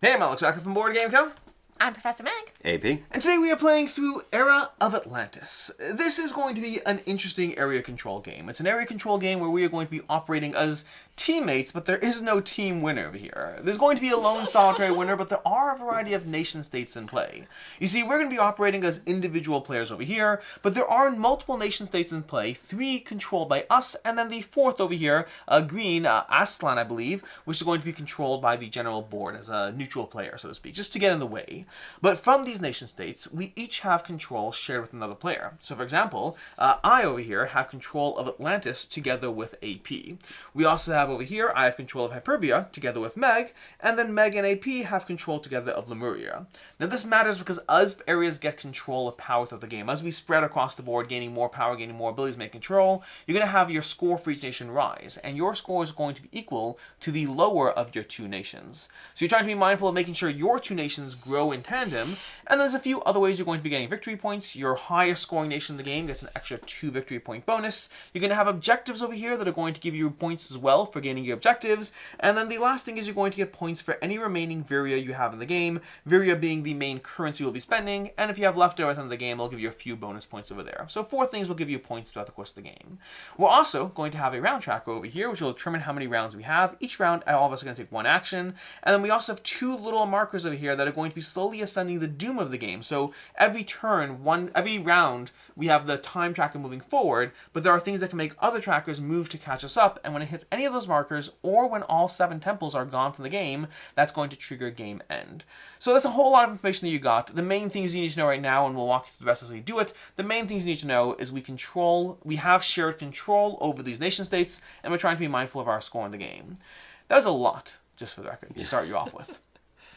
Hey, I'm Alex Rackley from Board Game Co. I'm Professor Meg. AP. And today we are playing through Era of Atlantis. This is going to be an interesting area control game. It's an area control game where we are going to be operating as teammates, but there is no team winner over here. There's going to be a lone solitary winner, but there are a variety of nation states in play. You see, we're going to be operating as individual players over here, but there are multiple nation states in play, 3 controlled by us, and then the 4th over here, green, Aslan, I believe, which is going to be controlled by the general board as a neutral player, so to speak, just to get in the way. But from these nation states, we each have control shared with another player. So for example, I over here have control of Atlantis together with AP. We also have over here, I have control of Hyperbia together with Meg, and then Meg and AP have control together of Lemuria. Now this matters because as areas get control of power throughout the game, as we spread across the board, gaining more power, gaining more abilities, make control, you're going to have your score for each nation rise, and your score is going to be equal to the lower of your 2 nations. So you're trying to be mindful of making sure your 2 nations grow in tandem, and there's a few other ways you're going to be getting victory points. Your highest scoring nation in the game gets an extra 2 victory point bonus. You're going to have objectives over here that are going to give you points as well for gaining your objectives, and then the last thing is you're going to get points for any remaining Viria you have in the game, Viria being the main currency you'll be spending, and if you have leftover at the end of the game, it'll give you a few bonus points over there. So 4 things will give you points throughout the course of the game. We're also going to have a round tracker over here, which will determine how many rounds we have. Each round, all of us are going to take 1 action, and then we also have 2 little markers over here that are going to be slowly ascending the doom of the game. So every turn, every round, we have the time tracker moving forward, but there are things that can make other trackers move to catch us up, and when it hits any of those markers, or when all 7 temples are gone from the game, that's going to trigger game end. So that's a whole lot of information that you got. The main things you need to know right now, and we'll walk you through the rest as we do it, the main things you need to know is we have shared control over these nation states, and we're trying to be mindful of our score in the game. That was a lot, just for the record, to start you off with.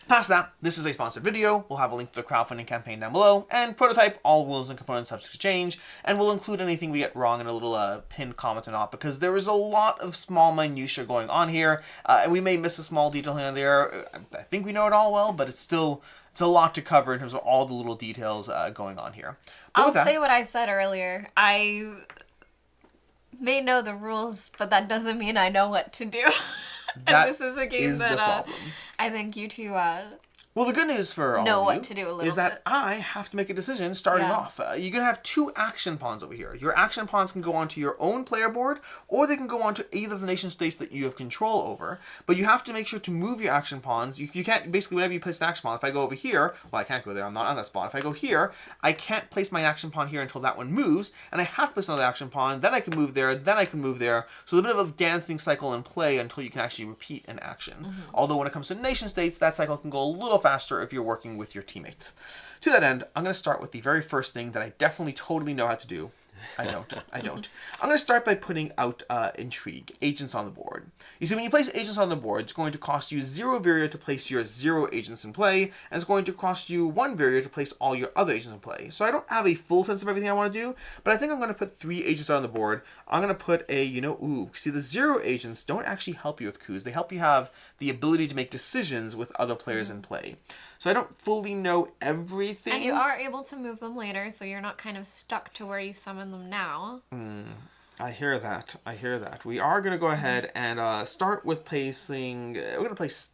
Past that, this is a sponsored video. We'll have a link to the crowdfunding campaign down below, and prototype, all rules and components subject to change, and we'll include anything we get wrong in a little pinned comment or not, because there is a lot of small minutiae going on here, and we may miss a small detail here and there. I think we know it all well, but it's a lot to cover in terms of all the little details going on here. But I'll say what I said earlier. I may know the rules, but that doesn't mean I know what to do. And this is a game that I think you two well, the good news for all know of you what to do a little is that bit. I have to make a decision starting off. You're going to have 2 action pawns over here. Your action pawns can go onto your own player board, or they can go onto either of the nation states that you have control over. But you have to make sure to move your action pawns. You can't, basically, whenever you place an action pawn, if I go over here, well, I can't go there, I'm not on that spot. If I go here, I can't place my action pawn here until that one moves, and I have to place another action pawn, then I can move there, then I can move there. So there's a bit of a dancing cycle in play until you can actually repeat an action. Although when it comes to nation states, that cycle can go a little faster if you're working with your teammates. To that end, I'm going to start with the very first thing that I definitely totally know how to do. I don't. I'm going to start by putting out intrigue, agents on the board. You see, when you place agents on the board, it's going to cost you 0 Viria to place your 0 agents in play, and it's going to cost you 1 Viria to place all your other agents in play. So I don't have a full sense of everything I want to do, but I think I'm going to put 3 agents on the board. I'm going to put see, the 0 agents don't actually help you with coups. They help you have the ability to make decisions with other players in play. So I don't fully know everything. And you are able to move them later, so you're not kind of stuck to where you summon them now. I hear that. We are going to go ahead and start with placing... we're going to place...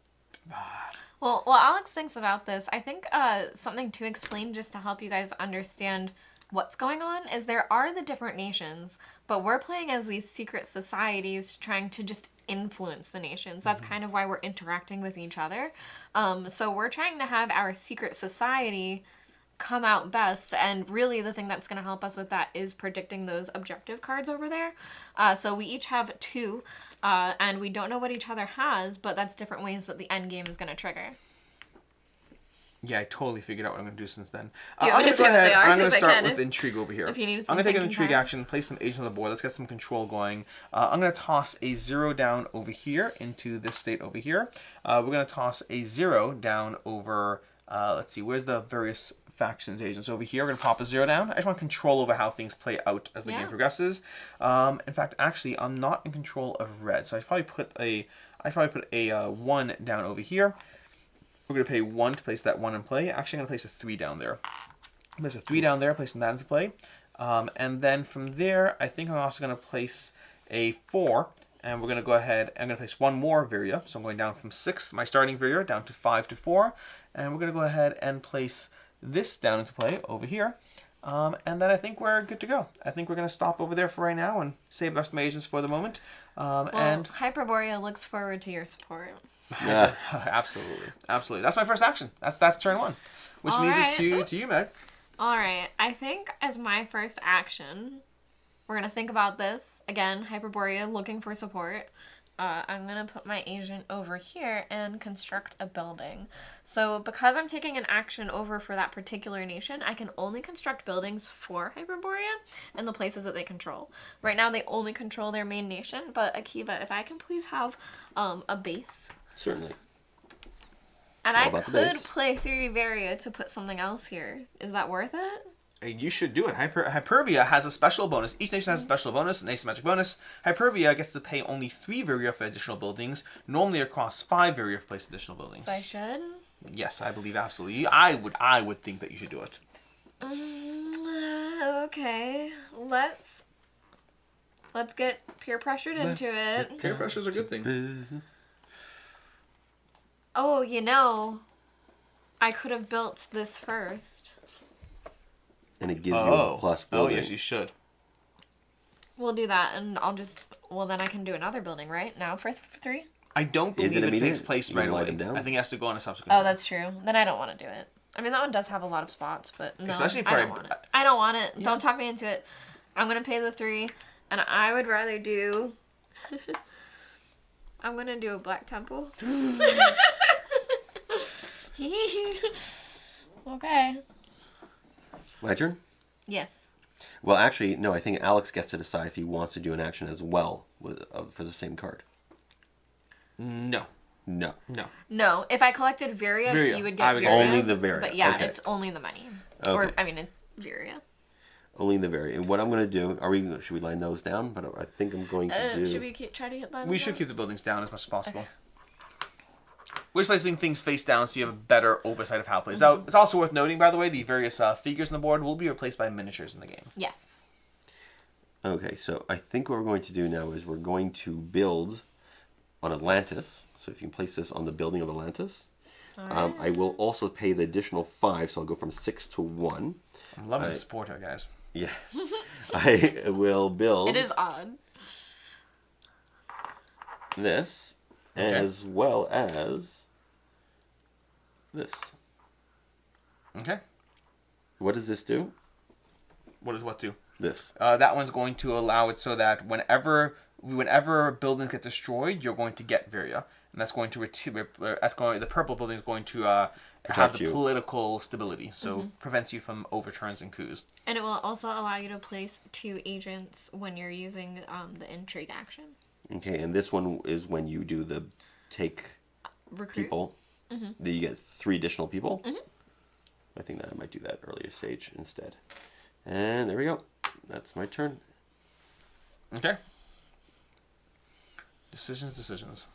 Well, what Alex thinks about this, I think something to explain just to help you guys understand what's going on is there are the different nations, but we're playing as these secret societies trying to just influence the nations. That's kind of why we're interacting with each other. So we're trying to have our secret society come out best, and really the thing that's going to help us with that is predicting those objective cards over there. So we each have 2, and we don't know what each other has, but that's different ways that the end game is going to trigger. Yeah, I totally figured out what I'm going to do since then. I'm going to go ahead and I'm going to start can, with intrigue over here. If you need I'm going to take an thinking intrigue time. action, place some agents on the board. Let's get some control going. I'm going to toss a 0 down over here into this state over here. We're going to toss a 0 down over, let's see, where's the various factions agents over here? We're going to pop a 0 down. I just want control over how things play out as the game progresses. In fact, actually, I'm not in control of red, so I probably put a 1 down over here. We're going to pay 1 to place that 1 in play. Actually, I'm going to place a 3 down there. Place a 3 down there, placing that into play. And then from there, I think I'm also going to place a 4 And we're going to go ahead, I'm going to place one more Viria. So I'm going down from 6, my starting Viria, down to 5 to 4. And we're going to go ahead and place this down into play over here. And then I think we're good to go. I think we're going to stop over there for right now and save the rest of my agents for the moment. And Hyperborea looks forward to your support. Absolutely. Absolutely. That's my first action. That's turn 1. Which means it's to you, Meg. Alright, I think as my first action, we're going to think about this. Again, Hyperborea looking for support. I'm going to put my agent over here and construct a building. So because I'm taking an action over for that particular nation, I can only construct buildings for Hyperborea in the places that they control. Right now they only control their main nation, but Akiva, if I can please have a base. Certainly. And I could play 3 Varia to put something else here. Is that worth it? You should do it. Hyperbia has a special bonus. Each nation has a special bonus, an asymmetric bonus. Hyperbia gets to pay only 3 Viria for additional buildings. Normally it costs 5 Viria for place additional buildings. So I should? Yes, I believe absolutely. I would think that you should do it. Okay. Let's get peer pressured into it. Peer pressure is a good thing. Business. Oh, I could have built this first. And it gives you a plus building. Oh, yes, you should. We'll do that, and then I can do another building, right? Now for 3? I don't believe it takes place right away. I think it has to go on a subsequent turn. That's true. Then I don't want to do it. I mean, that one does have a lot of spots, but no, especially for I don't want it. I don't want it. Yeah. Don't talk me into it. I'm going to pay the 3, and I would rather do... I'm going to do a Black Temple. Okay. My turn? Yes. Well, actually, no, I think Alex gets to decide if he wants to do an action as well for the same card. No. If I collected Viria, he would get Viria. Only the Viria. But yeah, it's only the money. Okay. Or, it's Viria. Only the Viria. And what I'm going to do, should we line those down? But I think I'm going to do... Should we try to line them down? We should keep the buildings down as much as possible. Okay. We're just placing things face down so you have a better oversight of how it plays out. It's also worth noting, by the way, the various figures on the board will be replaced by miniatures in the game. Yes. Okay, so I think what we're going to do now is we're going to build on Atlantis. So if you can place this on the building of Atlantis. Right. I will also pay the additional 5, so I'll go from 6 to 1. I'm loving the support here, guys. Yeah. I will build... It is odd. This, as well as this. Okay. What does this do? What does what do? This. That one's going to allow it so that whenever buildings get destroyed, you're going to get Viria, and that's going to the purple building is going to have the political stability, so prevents you from overturns and coups. And it will also allow you to place 2 agents when you're using the intrigue action. Okay, and this one is when you do the take recruit people. Then you get 3 additional people. I think that I might do that earlier stage instead. And there we go. That's my turn. Okay. Decisions.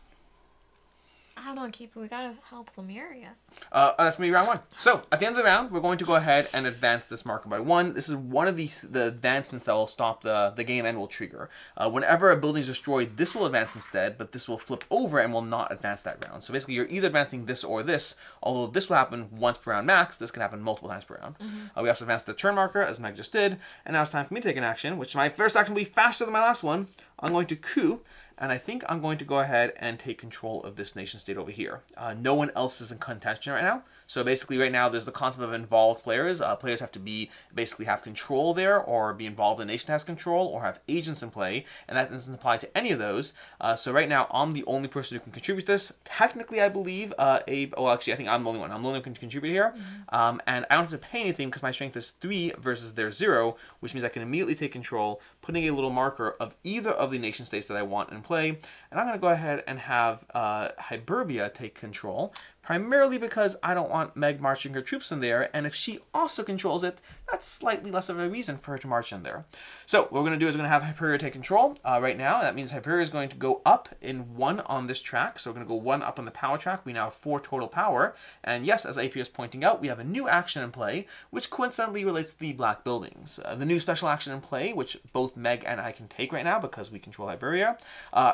I don't know, Keeper. We gotta help Lemuria. That's me, round 1. So, at the end of the round, we're going to go ahead and advance this marker by 1. This is one of the advancements that will stop the game and will trigger. Whenever a building is destroyed, this will advance instead, but this will flip over and will not advance that round. So basically, you're either advancing this or this, although this will happen once per round max. This can happen multiple times per round. We also advanced the turn marker, as Meg just did, and now it's time for me to take an action, which my first action will be faster than my last one. I'm going to coup. And I think I'm going to go ahead and take control of this nation state over here. No one else is in contention right now. So basically right now there's the concept of involved players. Players have to basically have control there, or be involved in the nation has control, or have agents in play. And that doesn't apply to any of those. So right now I'm the only person who can contribute this. Technically I believe Abe, I think I'm the only one. I'm the only one who can contribute here. And I don't have to pay anything because my strength is 3 versus their 0, which means I can immediately take control, putting a little marker of either of the nation states that I want in play. And I'm going to go ahead and have Hyperbia take control, primarily because I don't want Meg marching her troops in there, and if she also controls it, that's slightly less of a reason for her to march in there. So what we're going to do is we're going to have Hyperia take control right now. That means Hyperia is going to go up in 1 on this track, so we're going to go 1 up on the power track. We now have 4 total power, and yes, as AP is pointing out, we have a new action in play, which coincidentally relates to the black buildings. The new special action in play, which both Meg and I can take right now because we control Hyperia,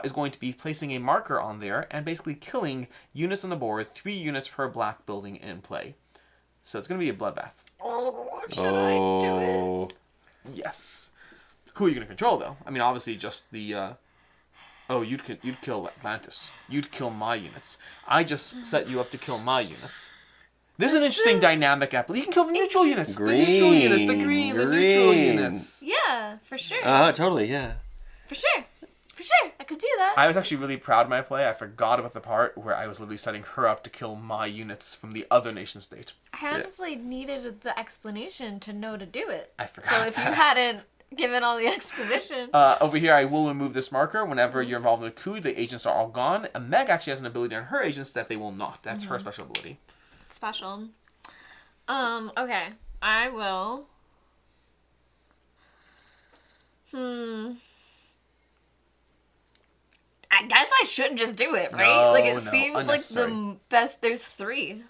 is going to be placing a marker on there and basically killing units on the board, 3 units per black building in play. So it's going to be a bloodbath. Oh, should I do it? Yes. Who are you going to control, though? I mean, obviously just the... you'd kill Atlantis. You'd kill my units. I just set you up to kill my units. This is an interesting dynamic, Apple. You can kill the neutral units. The neutral units. The green. The neutral units. Yeah, for sure. Totally, yeah. For sure. For sure. I could do that. I was actually really proud of my play. I forgot about the part where I was literally setting her up to kill my units from the other nation state. I honestly needed the explanation to know to do it. I forgot So if you hadn't given all the exposition... Over here, I will remove this marker. Whenever you're involved in a coup, the agents are all gone. And Meg actually has an ability on her agents that they will not. That's her special ability. Special. Okay. I will... I guess I should just do it, right? No, like, it no, seems like unnecessary. the best... There's 3.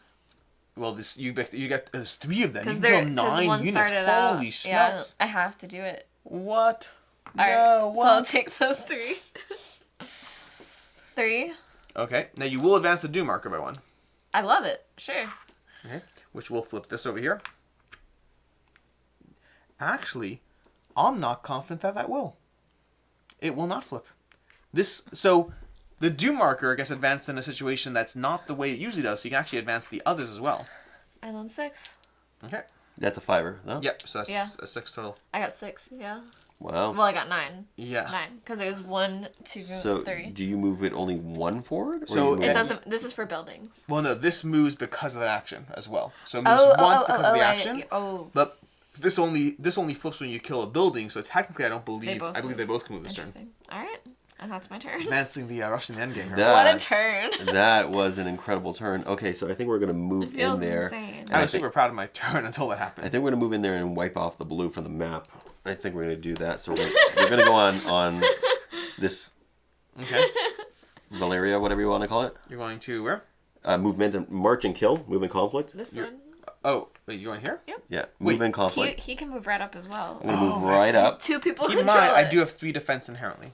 Well, you get there's 3 of them. You Because can kill 9 one units. started out... Holy Yeah, smokes. I have to do it. What? Alright, No, so I'll what? take those 3. 3. Okay, now you will advance the doom marker by 1. I love it. Sure. Okay, which we'll flip this over here. Actually, I'm not confident that will. It will not flip. So the doom marker gets advanced in a situation that's not the way it usually does, so you can actually advance the others as well. Island 6. Okay. That's a 5er, no? Yep, so that's Yeah. a 6 total. I got 6, yeah. Wow. Well, I got 9. Yeah. 9. Because it was 1, 2, So, 3. do you move it only 1 forward? Or So you move It doesn't... This is for buildings. Well, no, this moves because of that action as well. So it moves once because of the action. But this only flips when you kill a building, so technically I believe they both can move this turn. Interesting. Alright. And that's my turn. Advancing the Russian endgame. What a turn. That was an incredible turn. Okay, so I think we're going to move It feels in there. insane. And I was super proud of my turn until that I happened. think we're going to move in there and wipe off the blue from the map. I think we're going to do that. So we're going to go on this Okay. Valeria, whatever you want to call it. You're going to where? Movement and march and kill. Move and conflict. This one? Oh, wait, you're going here? Yep. Yeah, Wait, move and conflict. He can move right up as well. I'm going to move right up. 2 people Keep in control mind, I it. do have 3 defense inherently.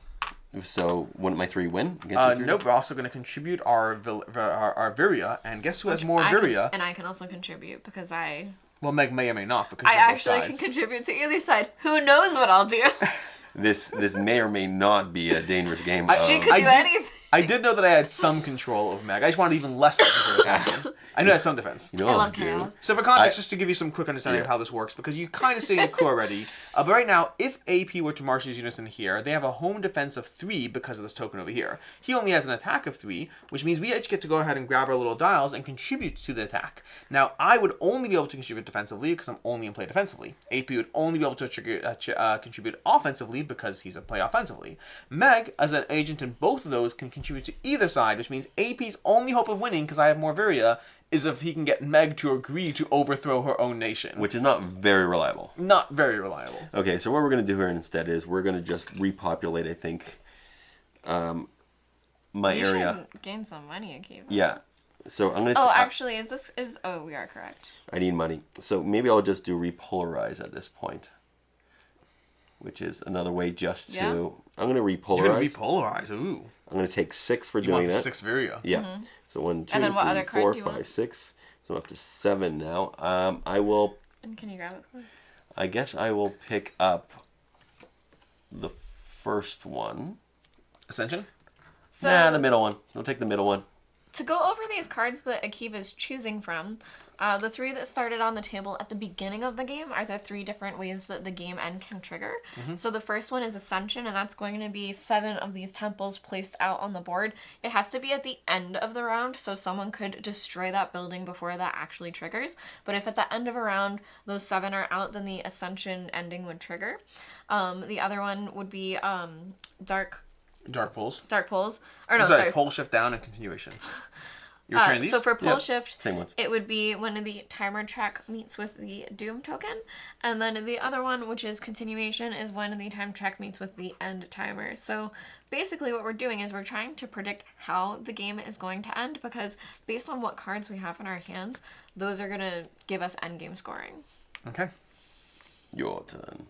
So wouldn't my 3 win? Against your 3? Nope, we're also going to contribute our Viria, and guess who has more Viria? And I can also contribute because I Well, Meg may or may not, because I you're both actually sides. can contribute to either side. Who knows what I'll do? This may or may not be a dangerous game. She could I do did- anything. I did know that I had some control of Meg. I just wanted even less control of Meg. I knew I had some defense. You know I I'll love do. chaos. So for context, just to give you some quick understanding of how this works, because you kind of see a clue already. But right now, if AP were to march these units in here, they have a home defense of 3 because of this token over here. He only has an attack of 3, which means we each get to go ahead and grab our little dials and contribute to the attack. Now, I would only be able to contribute defensively because I'm only in play defensively. AP would only be able to contribute offensively because he's in play offensively. Meg, as an agent in both of those, can contribute to either side, which means AP's only hope of winning, because I have more Viria, is if he can get Meg to agree to overthrow her own nation. Which is not very reliable. Not very reliable. Okay, so what we're going to do here instead is we're going to just repopulate, I think, my You area. should gain some money, Akiva. Yeah. So I'm going to... Oh, actually, we are correct. I need money. So maybe I'll just do repolarize at this point. Which is another way just to... Yeah. I'm going to repolarize. You're going to repolarize. Ooh. I'm going to take 6 for You doing want the that. 6 Viria. Yeah. So 1, 2, And then what 3, other card 4, do you 5, want? 6. So I'm up to 7 now. I will... And can you grab it for me? I guess I will pick up the first one. Ascension? So, The middle one. We'll take the middle one. to go over these cards that Akiva's choosing from, the 3 that started on the table at the beginning of the game are the 3 different ways that the game end can trigger. So the first one is Ascension, and that's going to be 7 of these temples placed out on the board. It has to be at the end of the round, so someone could destroy that building before that actually triggers. But if at the end of a round those 7 are out, then the Ascension ending would trigger. The other one would be Dark Dark pulls. Pulls. Or no, Sorry, sorry. pull, shift down, and continuation. You're trading these? So for pull Yep. shift, Same ones. it would be when the timer track meets with the doom token, and then the other one, which is continuation, is when the time track meets with the end timer. So basically what we're doing is we're trying to predict how the game is going to end, because based on what cards we have in our hands, those are going to give us end game scoring. Okay. Your turn.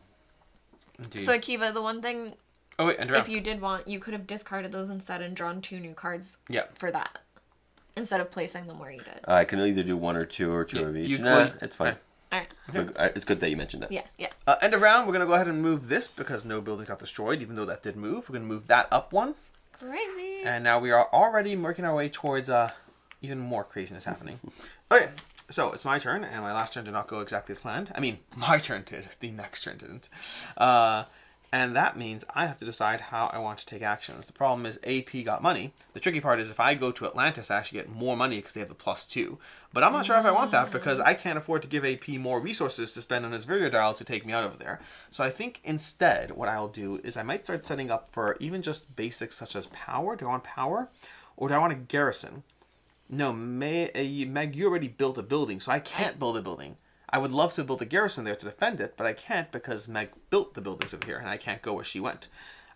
Indeed. So Akiva, the one thing, Oh, wait, end round. if you did want, you could have discarded those instead and drawn 2 new cards Yeah. for that, instead of placing them where you did. I can either do 1 or 2 or 2 of each. you Nah, could- it's fine. Alright. Look, it's good that you mentioned that. Yeah, yeah. End of round, we're going to go ahead and move this because no building got destroyed, even though that did move. We're going to move that up 1. Crazy. And now we are already working our way towards even more craziness happening. Okay, so it's my turn, and my last turn did not go exactly as planned. I mean, my turn did. The next turn didn't. And that means I have to decide how I want to take actions. The problem is AP got money. The tricky part is if I go to Atlantis, I actually get more money because they have the +2. But I'm not sure if I want that because I can't afford to give AP more resources to spend on his Virgo dial to take me out over there. So I think instead what I'll do is I might start setting up for even just basics such as power. Do I want power? Or do I want a garrison? No, Meg, you already built a building, so I can't build a building. I would love to build a garrison there to defend it, but I can't because Meg built the buildings over here, and I can't go where she went.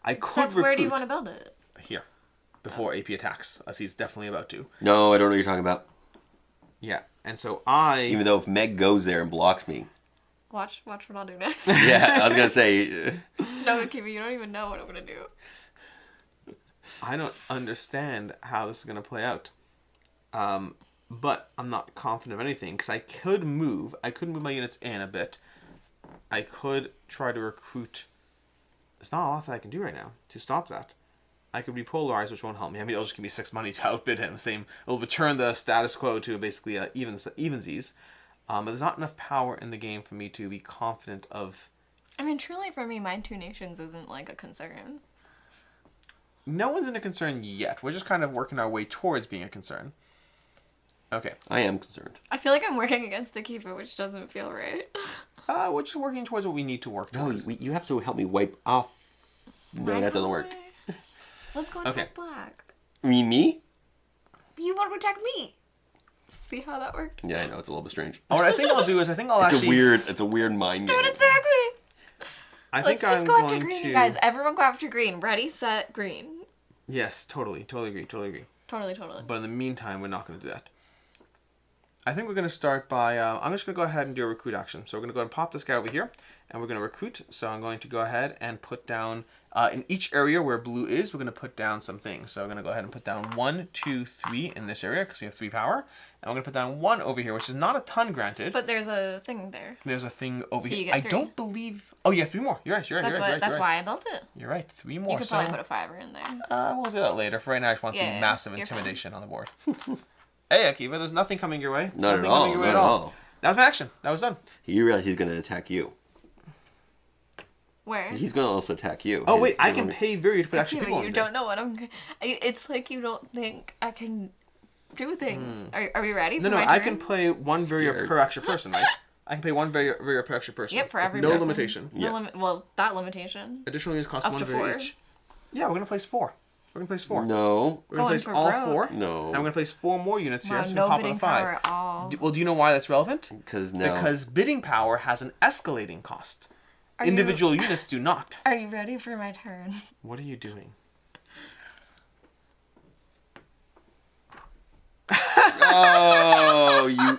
I could That's recruit where do you want to build it? here before AP attacks, as he's definitely about to. No, I don't know what you're talking about. Yeah, and so I... Even though if Meg goes there and blocks me. Watch what I'll do next. Yeah, I was going to say... No, Akiva, you don't even know what I'm gonna do. I don't understand how this is going to play out. But I'm not confident of anything because I could move my units in a bit. I could try to recruit. There's not a lot that I can do right now to stop that. I could be polarized, which won't help me. I mean, it'll just give me 6 money to outbid him. It'll return the status quo to basically evensies. But there's not enough power in the game for me to be confident of. I mean, truly for me, my 2 nations isn't like a concern. No one's in a concern yet. We're just kind of working our way towards being a concern. Okay. I am concerned. I feel like I'm working against Akiva, which doesn't feel right. We're just working towards what we need to work No, towards. you have to help me wipe off... No, that doesn't work. Let's go and Okay. attack black. You mean me? You want to attack me. See how that worked? Yeah, I know, it's a little bit strange. What I think I'll do is I'll It's actually... a weird mind game. Don't attack me. I Let's think just I'm go after going green, to... you guys. Everyone go after green. Ready, set, green. Yes, totally agree. Totally. But in the meantime, we're not going to do that. I think we're going to start by... I'm just going to go ahead and do a recruit action. So we're going to go and pop this guy over here, and we're going to recruit. So I'm going to go ahead and put down... in each area where blue is, we're going to put down some things. So I'm going to go ahead and put down 1, 2, 3 in this area, because we have 3 power. And we're going to put down 1 over here, which is not a ton granted. But there's a thing there. There's a thing over So you here. get I 3. don't believe... Oh, yeah, 3 more. You're right. That's why I built it. You're right. 3 more. You could probably put a 5er in there. We'll do that later. For right now, I just want the Yeah, massive you're fine. intimidation on the board. Hey, Akiva, there's nothing coming your way. Not at Nothing all, coming your way not at all. That was my action. That was done. You realize he's going to attack you. Where? He's going to also attack you. Oh, wait, I can pay Virya to put extra Yeah, people but you on don't know what I'm... It's like you don't think I can do things. Are we ready for No, my I turn? can play 1 Virya Scared. per extra person, right? I can pay 1 Virya per extra person. Yep, for with every no person. limitation. No Yeah. limit. Well, that limitation. Additional units cost Up 1 to Virya 4. each. Yeah, we're going to place 4. We're going to place 4. No. We're going to Going place for all broke. 4. No. And we're going to place 4 more units here, Wow, so we no can pop it bidding on 5. power at all. Well, do you know why that's relevant? Because now... Because bidding power has an escalating cost. Are you- Individual units do not. Are you ready for my turn? What are you doing? Oh, you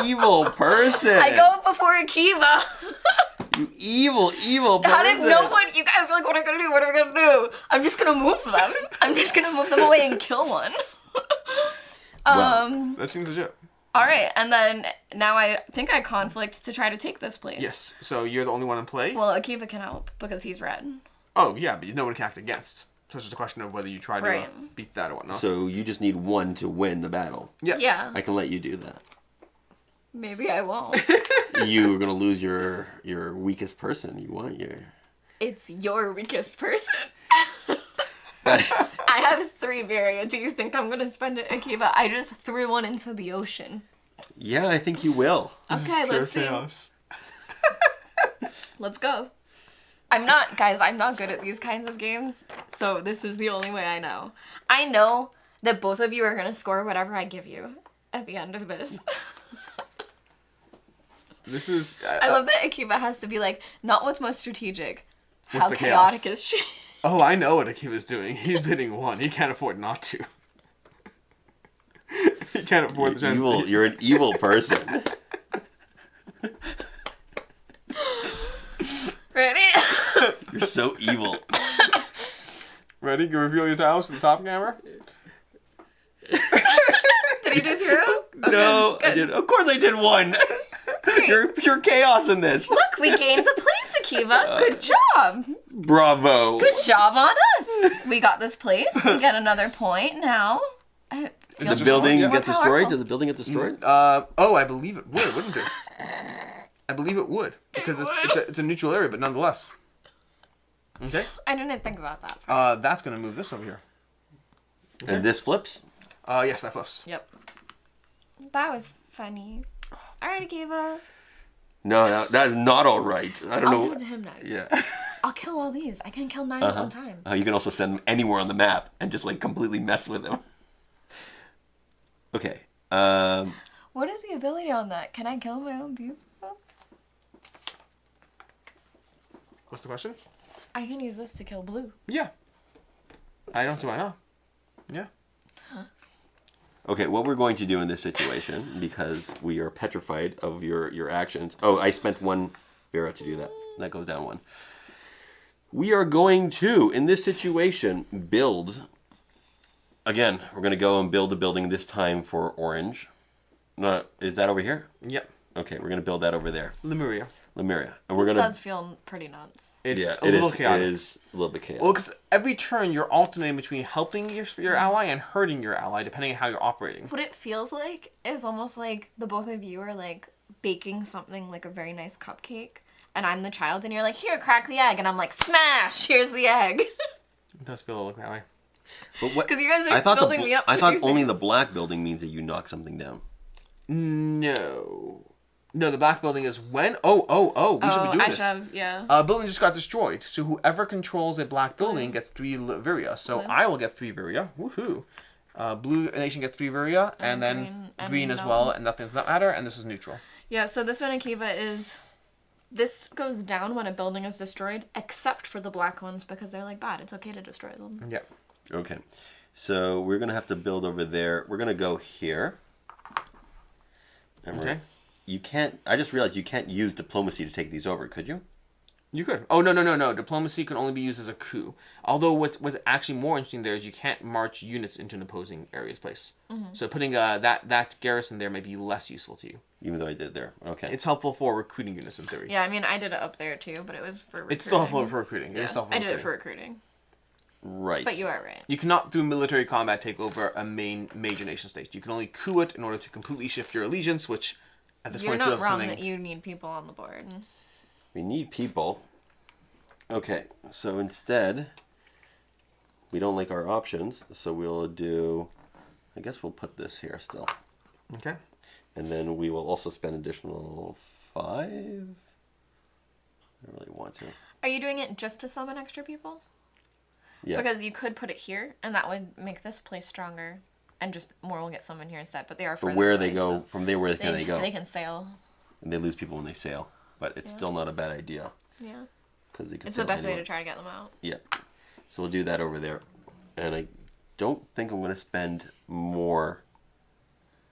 evil person. I go before Akiva. You evil person. How did no one? You guys were like, what are we gonna do? What are we gonna do? I'm just gonna move them. I'm just gonna move them away and kill one. That seems legit. All right, and then now I think I conflict to try to take this place. Yes, so you're the only one in play? Well, Akiva can help because he's red. Oh, yeah, but no one can act against. So it's just a question of whether you try to Right. beat that or whatnot. So you just need 1 to win the battle. yeah. Yeah. I can let you do that. Maybe I won't. You're gonna lose your weakest person. You want your... It's your weakest person. I have 3 Varia. Do you think I'm gonna spend it, Akiva? I just threw 1 into the ocean. Yeah, I think you will. Okay, let's see. chaos. Let's go. I'm not good at these kinds of games, so this is the only way I know. I know that both of you are going to score whatever I give you at the end of this. This is... I love that Akiva has to be like, not what's most strategic. What's How the chaotic chaos? is she? Oh, I know what Akiva's doing. He's bidding 1. He can't afford not to. He can't afford the chance. Evil. You're an evil person. Ready? You're so evil. Ready? You can reveal your tiles to the top camera? Did you do 0? No, I did. Of course I did 1. Great. You're pure chaos in this. Look, we gained a place, Akiva. Good job. Bravo. Good job on us. We got this place. We get another point now. Does the building more get destroyed? powerful. Does the building get destroyed? I believe it would, wouldn't it? I believe it would. Because it's a neutral area, but nonetheless. Okay? I didn't think about that. That's going to move this over here. And this flips? Yes, that flips. Yep. That was funny. Alright, Akiva. No, that is not all right. I don't I'll know. do it to him next. Yeah. I'll kill all these. I can kill 9 at one time. You can also send them anywhere on the map and just like completely mess with them. Okay. What is the ability on that? Can I kill my own people? What's the question? I can use this to kill blue. Yeah. I don't see why not. Yeah. Okay, what we're going to do in this situation, because we are petrified of your actions. Oh, I spent 1 Vera to do that. That goes down 1. We are going to, in this situation, build. Again, we're going to go and build a building this time for orange. No, is that over here? Yep. Okay, we're going to build that over there. Lemuria. Lemuria. And we're This going does feel pretty nuts. It's a little chaotic. It is a little bit chaotic. Well, because every turn you're alternating between helping your ally and hurting your ally, depending on how you're operating. What it feels like is almost like the both of you are like baking something like a very nice cupcake. And I'm the child and you're like, here, crack the egg. And I'm like, smash, here's the egg. It does feel a little that way. But what? Because you guys are building me up I to thought do only things. the black building means that you knock something down. No. No, the black building is when... we should be doing this. Yeah. Building just got destroyed. So whoever controls a black building gets 3 Viria. So I will get 3 Viria. Woohoo. Blue nation gets 3 Viria. And then green as no. well. And nothing does not matter. And this is neutral. Yeah, so this one, Akiva, is... This goes down when a building is destroyed, except for the black ones, because they're, like, bad. It's okay to destroy them. Yeah. Okay. So we're going to have to build over there. We're going to go here. And Okay. You can't... I just realized you can't use diplomacy to take these over, could you? You could. Oh, no. Diplomacy can only be used as a coup. Although what's actually more interesting there is you can't march units into an opposing area's place. Mm-hmm. So putting that garrison there may be less useful to you. Even though I did there. Okay. It's helpful for recruiting units in theory. Yeah, I mean, I did it up there, too, but it was for recruiting. It's still helpful for recruiting. Yeah, It is still helpful I did for it for recruiting. Right. But you are right. You cannot, through military combat, take over a major nation state. You can only coup it in order to completely shift your allegiance, which at this You're point not feels wrong something... that you need people on the board. We need people. Okay, so instead, we don't like our options, so we'll do... I guess we'll put this here still. Okay. And then we will also spend additional 5. I don't really want to. Are you doing it just to summon extra people? Yeah. Because you could put it here, and that would make this place stronger, and just more will get summoned here instead. But they are For further where away, they go, so from there where can they go? They can sail. And they lose people when they sail. But it's still not a bad idea. Yeah. Because they can It's sail the best way anywhere. to try to get them out. Yeah. So we'll do that over there. And I don't think I'm going to spend more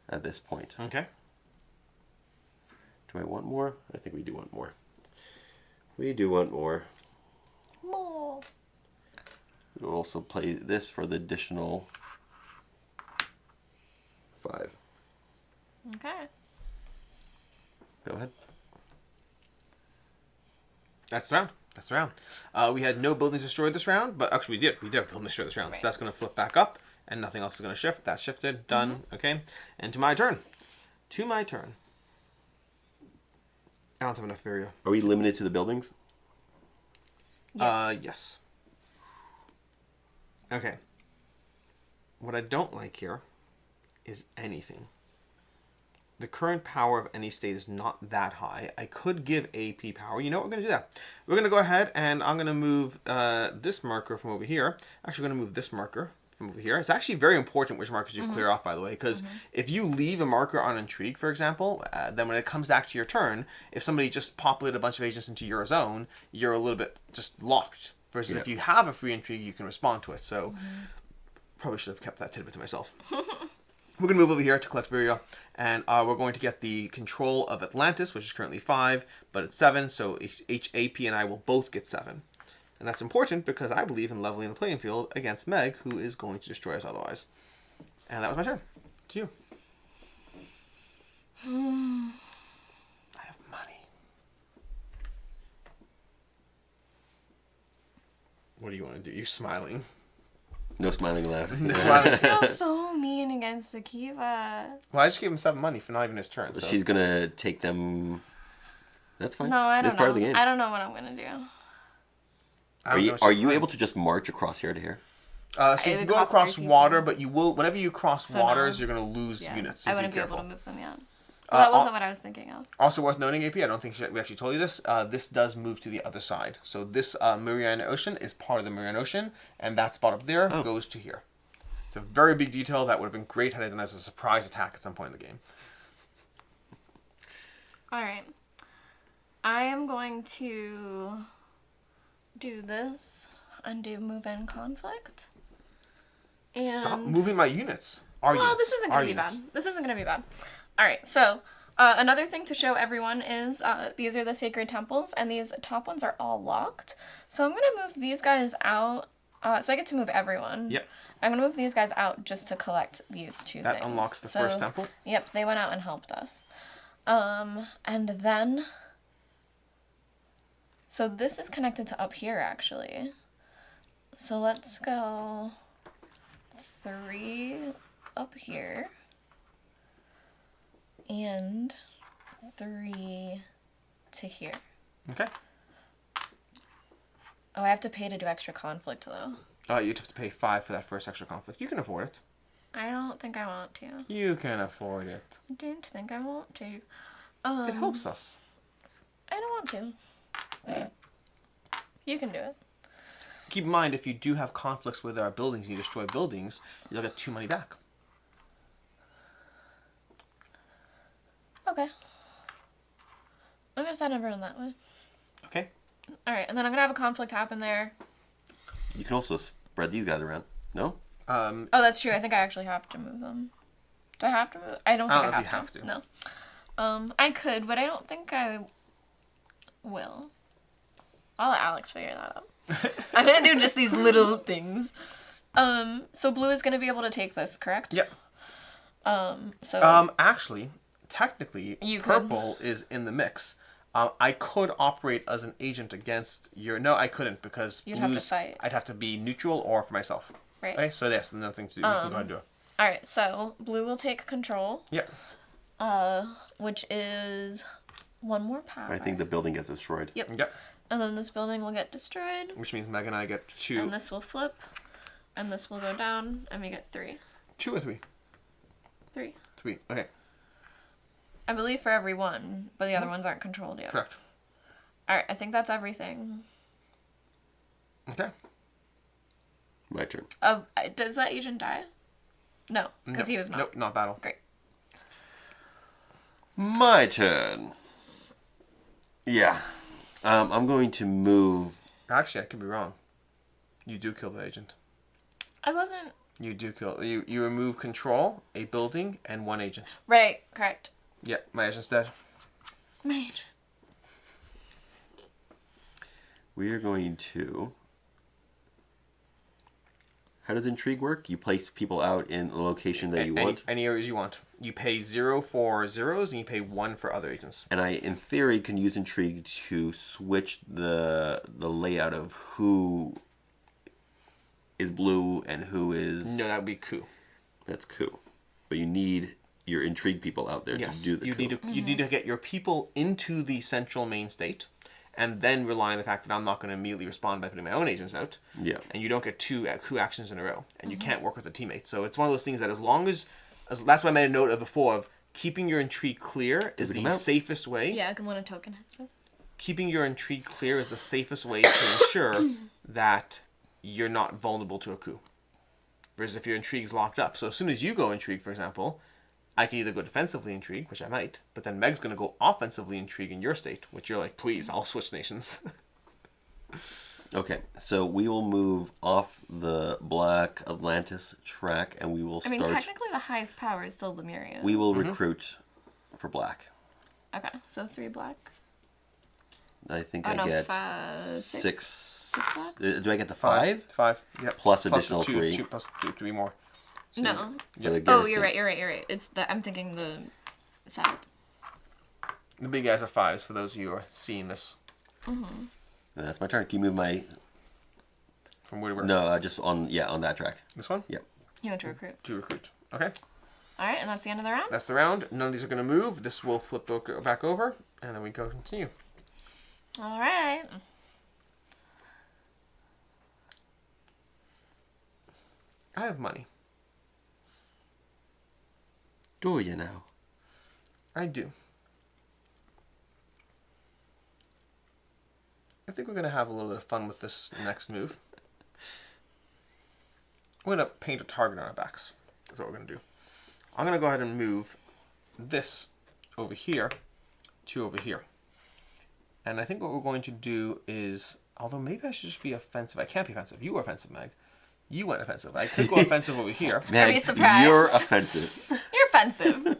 at this point. Okay. Do I want more? I think we do want more. We do want more. More. We'll also play this for the additional 5. Okay. Go ahead. That's the round. We had no buildings destroyed this round, but actually we did. We did have buildings destroyed this round. Right. So that's going to flip back up, and nothing else is going to shift. That's shifted. Done. Okay. And to my turn. I don't have enough area. Are we limited to the buildings? Yes. Yes. Okay. What I don't like here is anything. The current power of any state is not that high. I could give AP power. You know what? We're going to do that. We're going to go ahead and I'm going to move this marker from over here. Actually, I'm going to move this marker from over here. It's actually very important which markers you clear off, by the way, because if you leave a marker on intrigue, for example, then when it comes back to your turn, if somebody just populated a bunch of agents into your zone, you're a little bit just locked. Versus if you have a free intrigue, you can respond to it. So probably should have kept that tidbit to myself. We're going to move over here to collect Viria, and we're going to get the control of Atlantis, which is currently 5, but it's 7, so HAP and I will both get 7. And that's important because I believe in leveling the playing field against Meg, who is going to destroy us otherwise. And that was my turn. To you. I have money. What do you want to do? You're smiling. No smiling allowed. No smiling. I feel so mean against Akiva. Well, I just gave him 7 money for not even his turn. So. She's gonna take them. That's fine. No, I don't It's know. part of the game. I don't know what I'm gonna do. Are you able to just march across here to here? So you can go across water, but you will. Whenever you cross So waters, no. you're going to lose units. So I be wouldn't be careful. able to move them yet. Well, that wasn't what I was thinking of. Also worth noting, AP, I don't think we actually told you this. This does move to the other side. So this Mariana Ocean is part of the Mariana Ocean, and that spot up there goes to here. It's a very big detail that would have been great had it done as a surprise attack at some point in the game. All right. I am going to do this. Undo move in conflict. And Stop moving my units. Our well, units. this isn't gonna be bad. This isn't gonna be bad. All right, so another thing to show everyone is these are the sacred temples, and these top ones are all locked. So I'm gonna move these guys out. So I get to move everyone. Yep. I'm gonna move these guys out just to collect these two things. That unlocks the first temple. Yep, they went out and helped us. And then, so this is connected to up here actually. So let's go 3 up here and 3 to here. Okay. Oh, I have to pay to do extra conflict though. You'd have to pay 5 for that first extra conflict. You can afford it. I don't think I want to. You can afford it. I don't think I want to. It helps us. I don't want to. You can do it. Keep in mind, if you do have conflicts with our buildings and you destroy buildings, you'll get 2 money back. Okay. I'm gonna send everyone that way. Okay. Alright, and then I'm gonna have a conflict happen there. You can also spread these guys around. No? Oh, that's true. I think I actually have to move them. Do I have to move? I don't think I know if have, you to. have No. I could, but I don't think I will. I'll let Alex figure that out. I'm gonna do just these little things. So blue is gonna be able to take this, correct? Yep. So Actually, technically, You could. purple is in the mix. I could operate as an agent against your... No, I couldn't because You'd have to blues, fight. I'd have to be neutral or for myself. Right. Okay, so that's another thing to do. You can go ahead and do it. Alright, so blue will take control, Yep. which is 1 more power. I think the building gets destroyed. Yep. Yep. And then this building will get destroyed. Which means Meg and I get 2. And this will flip. And this will go down. And we get 3. 2 or 3? 3. 3. Okay. I believe for every one, but the other ones aren't controlled yet. Correct. Alright, I think that's everything. Okay. My turn. Does that agent die? No, because he was not. Nope, not battle. Great. My turn. Yeah. I'm going to move. Actually, I could be wrong. You do kill the agent. I wasn't... You do kill... You remove control, a building, and 1 agent. Right, correct. Yep, my agent's dead. Mage. We are going to. How does intrigue work? You place people out in a location that you want. Any areas you want. You pay 0 for zeros, and you pay 1 for other agents. And I, in theory, can use intrigue to switch the layout of who is blue and who is. No, that would be coup. That's coup. But you need your intrigue people out there Yes, to do the you coup. you need to get your people into the central main state, and then rely on the fact that I'm not going to immediately respond by putting my own agents out. Yeah. And you don't get 2 coup actions in a row, and you can't work with the teammates. So it's one of those things that as long as that's why I made a note of before of keeping your intrigue clear is it the come out? safest way. Yeah, I can want a token hits it. Keeping your intrigue clear is the safest way to ensure that you're not vulnerable to a coup. versus if your intrigue's locked up. So as soon as you go intrigue, for example, I can either go defensively intrigue, which I might, but then Meg's going to go offensively intrigue in your state, which you're like, please, I'll switch nations. Okay, so we will move off the Black Atlantis track, and we will I start. mean, technically the highest power is still Lemuria. We will recruit for Black. Okay, so 3 black. I think Oh, I no, get 6 black? Do I get the 5? 5, yep. Plus additional two, 3. 2 plus 2, 3 more. So No. For the Oh, you're garrison. right. It's I'm thinking the setup. The big guys are 5s for those of you who are seeing this. That's my turn. Can you move my... From where to where? No, just on that track. This one? Yep. You want to recruit. To recruit. Okay. All right, and that's the end of the round? That's the round. None of these are going to move. This will flip back over, and then we go continue. All right. I have money. Do you now? I do. I think we're going to have a little bit of fun with this next move. We're going to paint a target on our backs. That's what we're going to do. I'm going to go ahead and move this over here to over here. And I think what we're going to do is, although maybe I should just be offensive. I can't be offensive. You were offensive, Meg. You went offensive. I could go offensive over here. Are you surprised? You're offensive. You're offensive.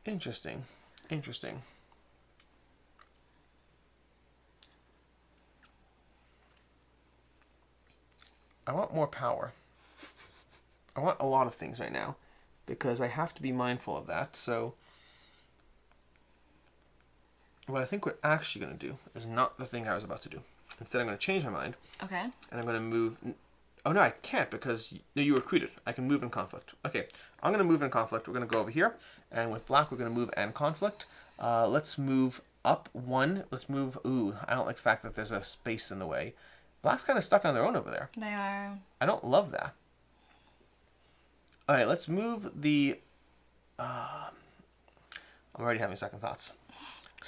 Interesting. Interesting. I want more power. I want a lot of things right now because I have to be mindful of that. So what I think we're actually going to do is not the thing I was about to do. Instead, I'm going to change my mind. Okay. And I'm going to move... Oh, no, I can't because you recruited. I can move in conflict. Okay, I'm going to move in conflict. We're going to go over here. And with black, we're going to move and conflict. Let's move up 1. Let's move... Ooh, I don't like the fact that there's a space in the way. Black's kind of stuck on their own over there. They are. I don't love that. All right, let's move the... I'm already having second thoughts.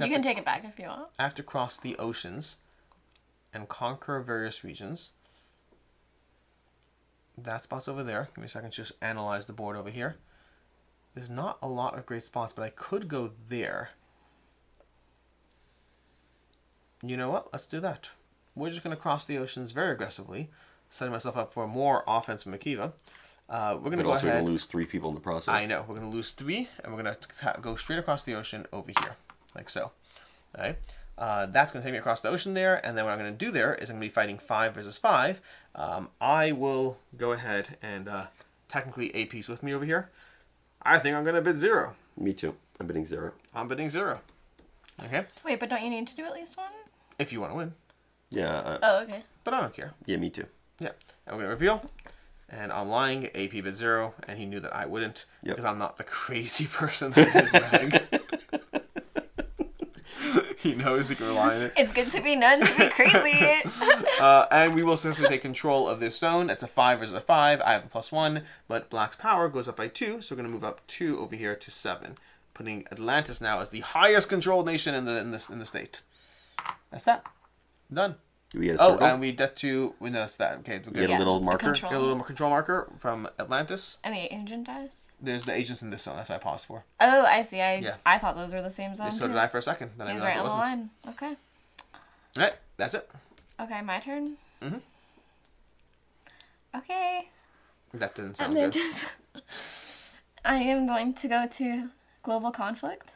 You can take it back if you want. I have to cross the oceans and conquer various regions. That spot's over there. Give me a second to just analyze the board over here. There's not a lot of great spots, but I could go there. You know what? Let's do that. We're just going to cross the oceans very aggressively, setting myself up for more offense from Makiva. We're going to go also ahead. going to lose 3 people in the process. I know. We're going to lose 3, and we're going to go straight across the ocean over here, like so. All right. That's going to take me across the ocean there, and then what I'm going to do there is I'm going to be fighting 5 versus 5. I will go ahead and technically a piece with me over here. I think I'm going to bid 0. Me too. I'm bidding 0. I'm bidding 0. Okay. Wait, but don't you need to do at least one? If you want to win. Yeah. Oh, okay. But I don't care. Yeah, me too. Yeah. And we're going to reveal. And I'm lying. AP bid 0, and he knew that I wouldn't because I'm not the crazy person that is Meg. He knows he can rely on it. It's good to be known to be crazy. And we will essentially take control of this stone. It's a 5 versus a 5. I have the +1, but black's power goes up by 2, so we're going to move up 2 over here to 7, putting Atlantis now as the highest controlled nation in the state. That's that. Done. Do we get a circle? Oh, and we get to... We know that's that. Okay, we're We get good. a little marker? control. Get a little more control marker from Atlantis. And the agent dies? There's the agents in this zone. That's what I paused for. Oh, I see. Yeah. I thought those were the same zone. So did I for a second. Then I He's realized right it on the wasn't. line. Okay. All right, that's it. Okay, my turn. Mm-hmm. Okay. That didn't And sound then good. just... I am going to go to global conflict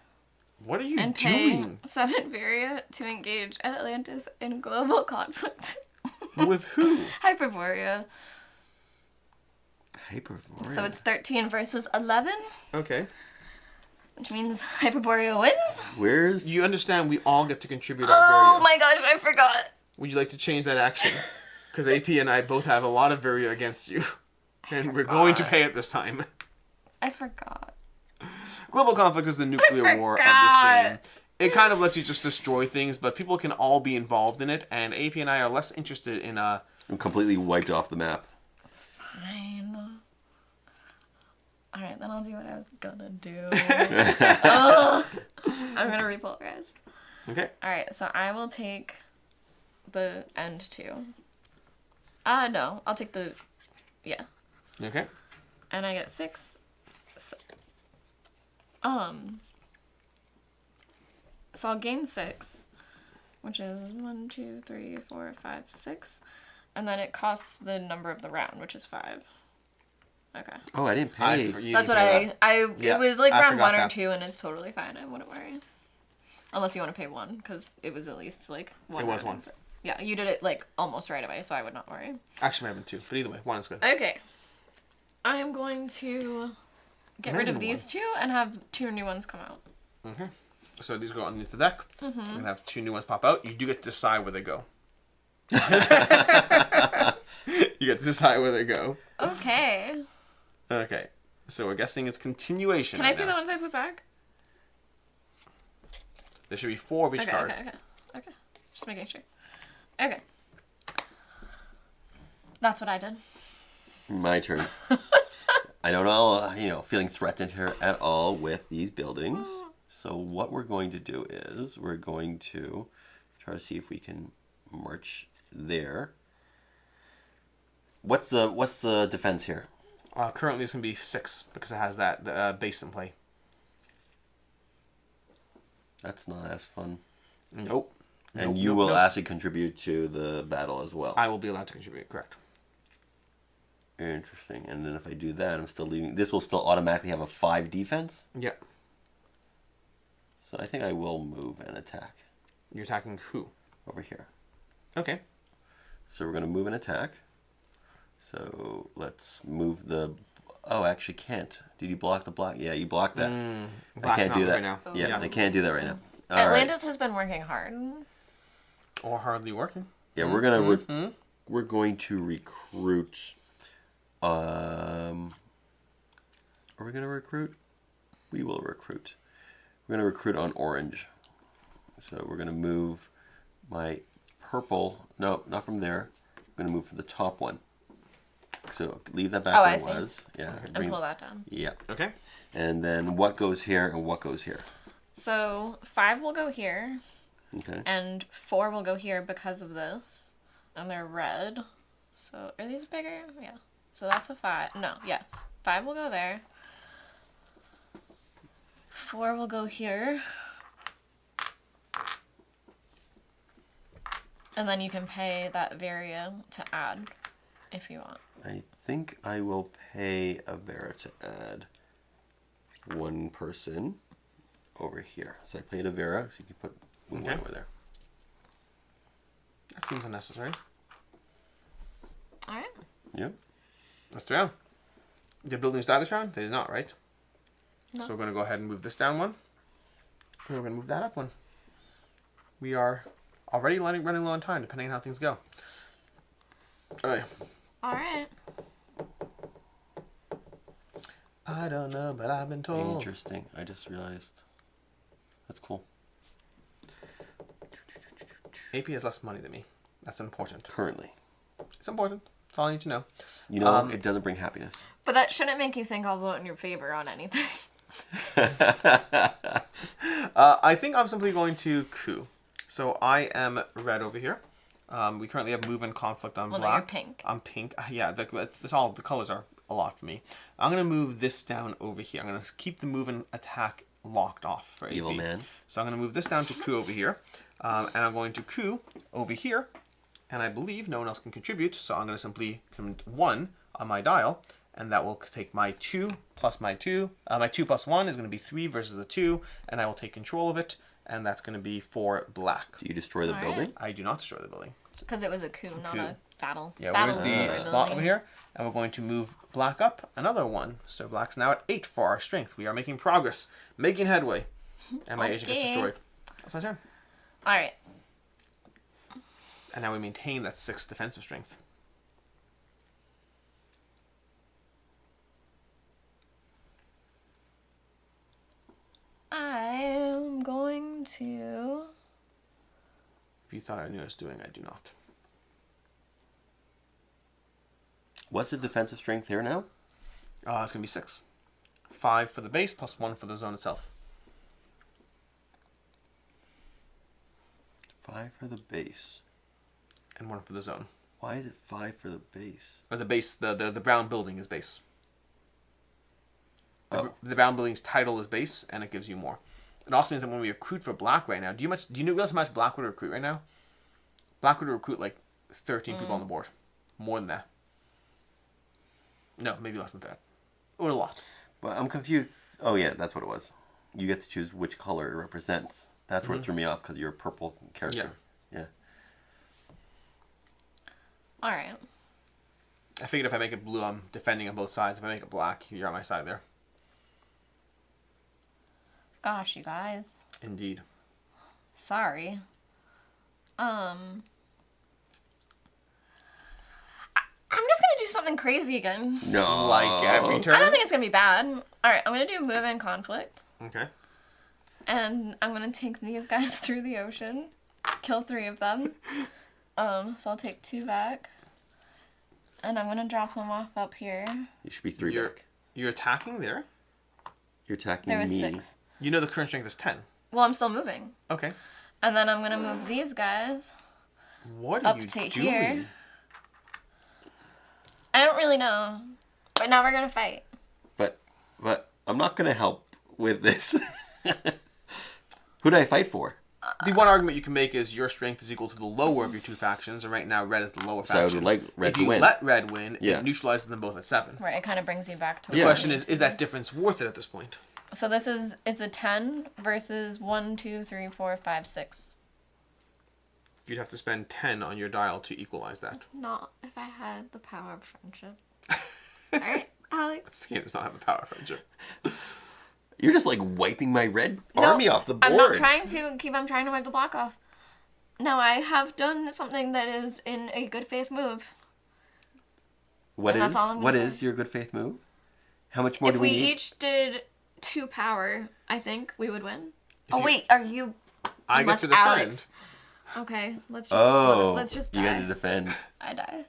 What are you and pay doing? 7 Varia to engage Atlantis in global conflict. With who? Hyperborea. Hyperborea. So it's 13 versus 11, Okay. which means Hyperborea wins. Where's... You understand we all get to contribute our Oh Varia. my gosh, I forgot. Would you like to change that action? Because AP and I both have a lot of Varia against you. And we're going to pay it this time. I forgot. Global conflict is the nuclear war of this forgot. game. It kind of lets you just destroy things, but people can all be involved in it, and AP and I are less interested in I'm completely wiped off the map. Fine. Alright, then I'll do what I was gonna do. Ugh. I'm gonna repolarize. Okay. Alright, so I will take the end 2. No, I'll take the... Yeah. Okay. And I get 6. So I'll gain 6, which is 1, 2, 3, 4, 5, 6. And then it costs the number of the round, which is 5. Okay. Oh, I didn't pay. That's what Yeah, it was like I round forgot 1 or that. 2, and it's totally fine. I wouldn't worry. Unless you want to pay 1, because it was at least like 1. It was 1. Yeah, you did it like almost right away, so I would not worry. Actually, I have 2, but either way, 1 is good. Okay. I am going to get rid of these 2 and have 2 new ones come out. Okay. So these go underneath the deck. Mm-hmm. You're gonna have 2 new ones pop out. You do get to decide where they go. You get to decide where they go. Okay. Okay. So we're guessing it's continuation. Can I right see now. the ones I put back? There should be 4 of each card. Okay. Just making sure. Okay. That's what I did. My turn. I don't know, feeling threatened here at all with these buildings. So what we're going to do is we're going to try to see if we can march there. What's the defense here? Currently, it's gonna be 6 because it has that base in play. That's not as fun. Nope. And you will actually contribute to the battle as well. I will be allowed to contribute. Correct. Interesting. And then if I do that, I'm still leaving. This will still automatically have a 5 defense. Yep. So I think I will move and attack You're attacking who? over here. Okay. So we're going to move and attack. So let's move the... Oh, I actually can't. Did you block the block? Yeah, you blocked that. I can't do that. Right now. Yeah, I can't do that right now. All Atlantis right. has been working hard. Or hardly working. Yeah, we're gonna we're going to recruit. Are we gonna recruit? We will recruit. We're gonna recruit on orange. So we're gonna move my purple. No, not from there. I'm gonna move for the top one. So leave that back Oh, where I it see. was. Yeah. And pull that down. Yeah. Okay. And then what goes here and what goes here? So 5 will go here, Okay. and 4 will go here because of this. And they're red. So are these bigger? Yeah. So that's a 5. No, yes. 5 will go there. 4 will go here. And then you can pay that Varia to add if you want. I think I will pay a Vera to add 1 person over here. So I paid a Vera, so you can put one over there. That seems unnecessary. Alright. Yep. Let's do it. Did buildings die this round? They did not, right? No. So we're going to go ahead and move this down 1. And we're going to move that up 1. We are already running low on time, depending on how things go. Alright. Alright. I don't know, but I've been told. Interesting. I just realized. That's cool. AP has less money than me. That's important. Currently. It's important. That's all I need to know. You know, it doesn't bring happiness. But that shouldn't make you think I'll vote in your favor on anything. I think I'm simply going to coup. So I am red over here. We currently have move and conflict on Well, black. no, you're pink. I'm pink. Yeah, the colors are a lot for me. I'm gonna move this down over here. I'm gonna keep the move and attack locked off for Evil AP. man. So I'm gonna move this down to coup over here, and I'm going to coup over here. And I believe no one else can contribute, so I'm gonna simply commit 1 on my dial, and that will take my 2 plus my 2. My 2 plus 1 is gonna be 3 versus the 2, and I will take control of it. And that's going to be for black. Do you destroy the Alright. building? I do not destroy the building. Because it was a coup, not a battle. Yeah, Battles where's the destroy spot over buildings. here? And we're going to move black up another 1. So black's now at 8 for our strength. We are making progress, making headway. And my agent gets Okay. destroyed. That's my turn. Alright. And now we maintain that 6 defensive strength. I'm going to... If you thought I knew what I was doing, I do not. What's the defensive strength here now? It's going to be 6. 5 for the base plus 1 for the zone itself. 5 for the base. And 1 for the zone. Why is it 5 for the base? Or the base, the brown building is base. Oh. The brown building's title is base, and it gives you more. It also means that when we recruit for black right now, do you realize how much black would recruit right now? Black would recruit like 13 people on the board. More than that. No, maybe less than that. Or a lot. But I'm confused. Oh yeah, that's what it was. You get to choose which color it represents. That's where it threw me off, because you're a purple character. Yeah. Alright. I figured if I make it blue, I'm defending on both sides. If I make it black, you're on my side there. Gosh, you guys. Indeed. Sorry. I'm just gonna do something crazy again. No. Like every turn? I don't think it's gonna be bad. Alright, I'm gonna do move and conflict. Okay. And I'm gonna take these guys through the ocean. Kill 3 of them. So I'll take 2 back. And I'm gonna drop them off up here. You should be 3 back. You're attacking there? You're attacking There was me. 6. You know the current strength is 10. Well, I'm still moving. Okay. And then I'm gonna move these guys What are up you to doing? here. I don't really know. But now we're gonna fight. But I'm not going to help with this. Who do I fight for? The one argument you can make is your strength is equal to the lower of your 2 factions, and right now red is the lower So I faction. would like red if to you win. let red win, Yeah. it neutralizes them both at 7. Right, it kind of brings you back to The question is that difference worth it at this point? So it's a 10 versus 1, 2, 3, 4, 5, 6. You'd have to spend 10 on your dial to equalize that. Not if I had the power of friendship. Alright, Alex. This game does not have the power of friendship. You're just like wiping my red No, army off the board. I'm not trying to, Keep. I'm trying to wipe the block off. Now, I have done something that is in a good faith move. What And that's all I'm what gonna is say. your good faith move? How much more If do we we need? each did 2 power, I think we would win. you- Wait, are you... I get Unless to defend. Alex- Okay, let's just... Oh, let's just die. you got to defend. I die.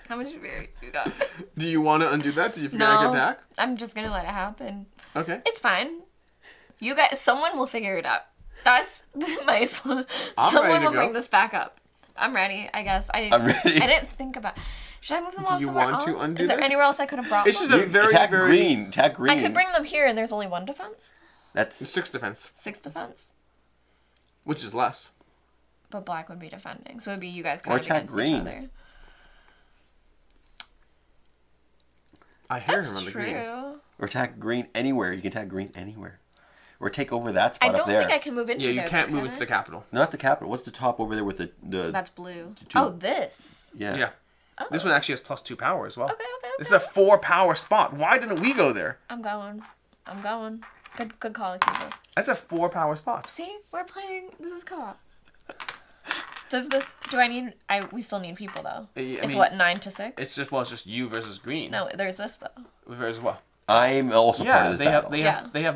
How much beer you got? Do you want to undo that? Did you forget I No, can attack? I'm just gonna let it happen. Okay. It's fine. You guys, someone will figure it out. That's my. Someone ready to will go. bring this back up. I'm ready. I guess. I'm ready. I didn't think about. Should I move them all you somewhere want else? to undo Is there this? anywhere else I could have brought It's them? just a very, attack very... green. Attack green. I could bring them here, and there's only 1 defense. That's 6 defense, 6 defense. which is less. But black would be defending, so it'd be you guys Or kind of attack against green. each other. I hear That's him on the true. green. or attack green anywhere. You can attack green anywhere, or take over that spot I don't up there. think I can move into Yeah, you there, can't can move I? into the capital. Not the capital. What's the top over there with the That's blue. two- Oh, this. yeah. Yeah. This one actually has +2 power as well. Okay. This is a 4 power spot. Why didn't we go there? I'm going. Good call, Akiva. That's a 4 power spot. See, we're playing. This is co-op. We still need people though. I mean, What, 9 to 6? It's just you versus green. No, there's this though. Versus what? I'm also part Yeah, of this they battle. have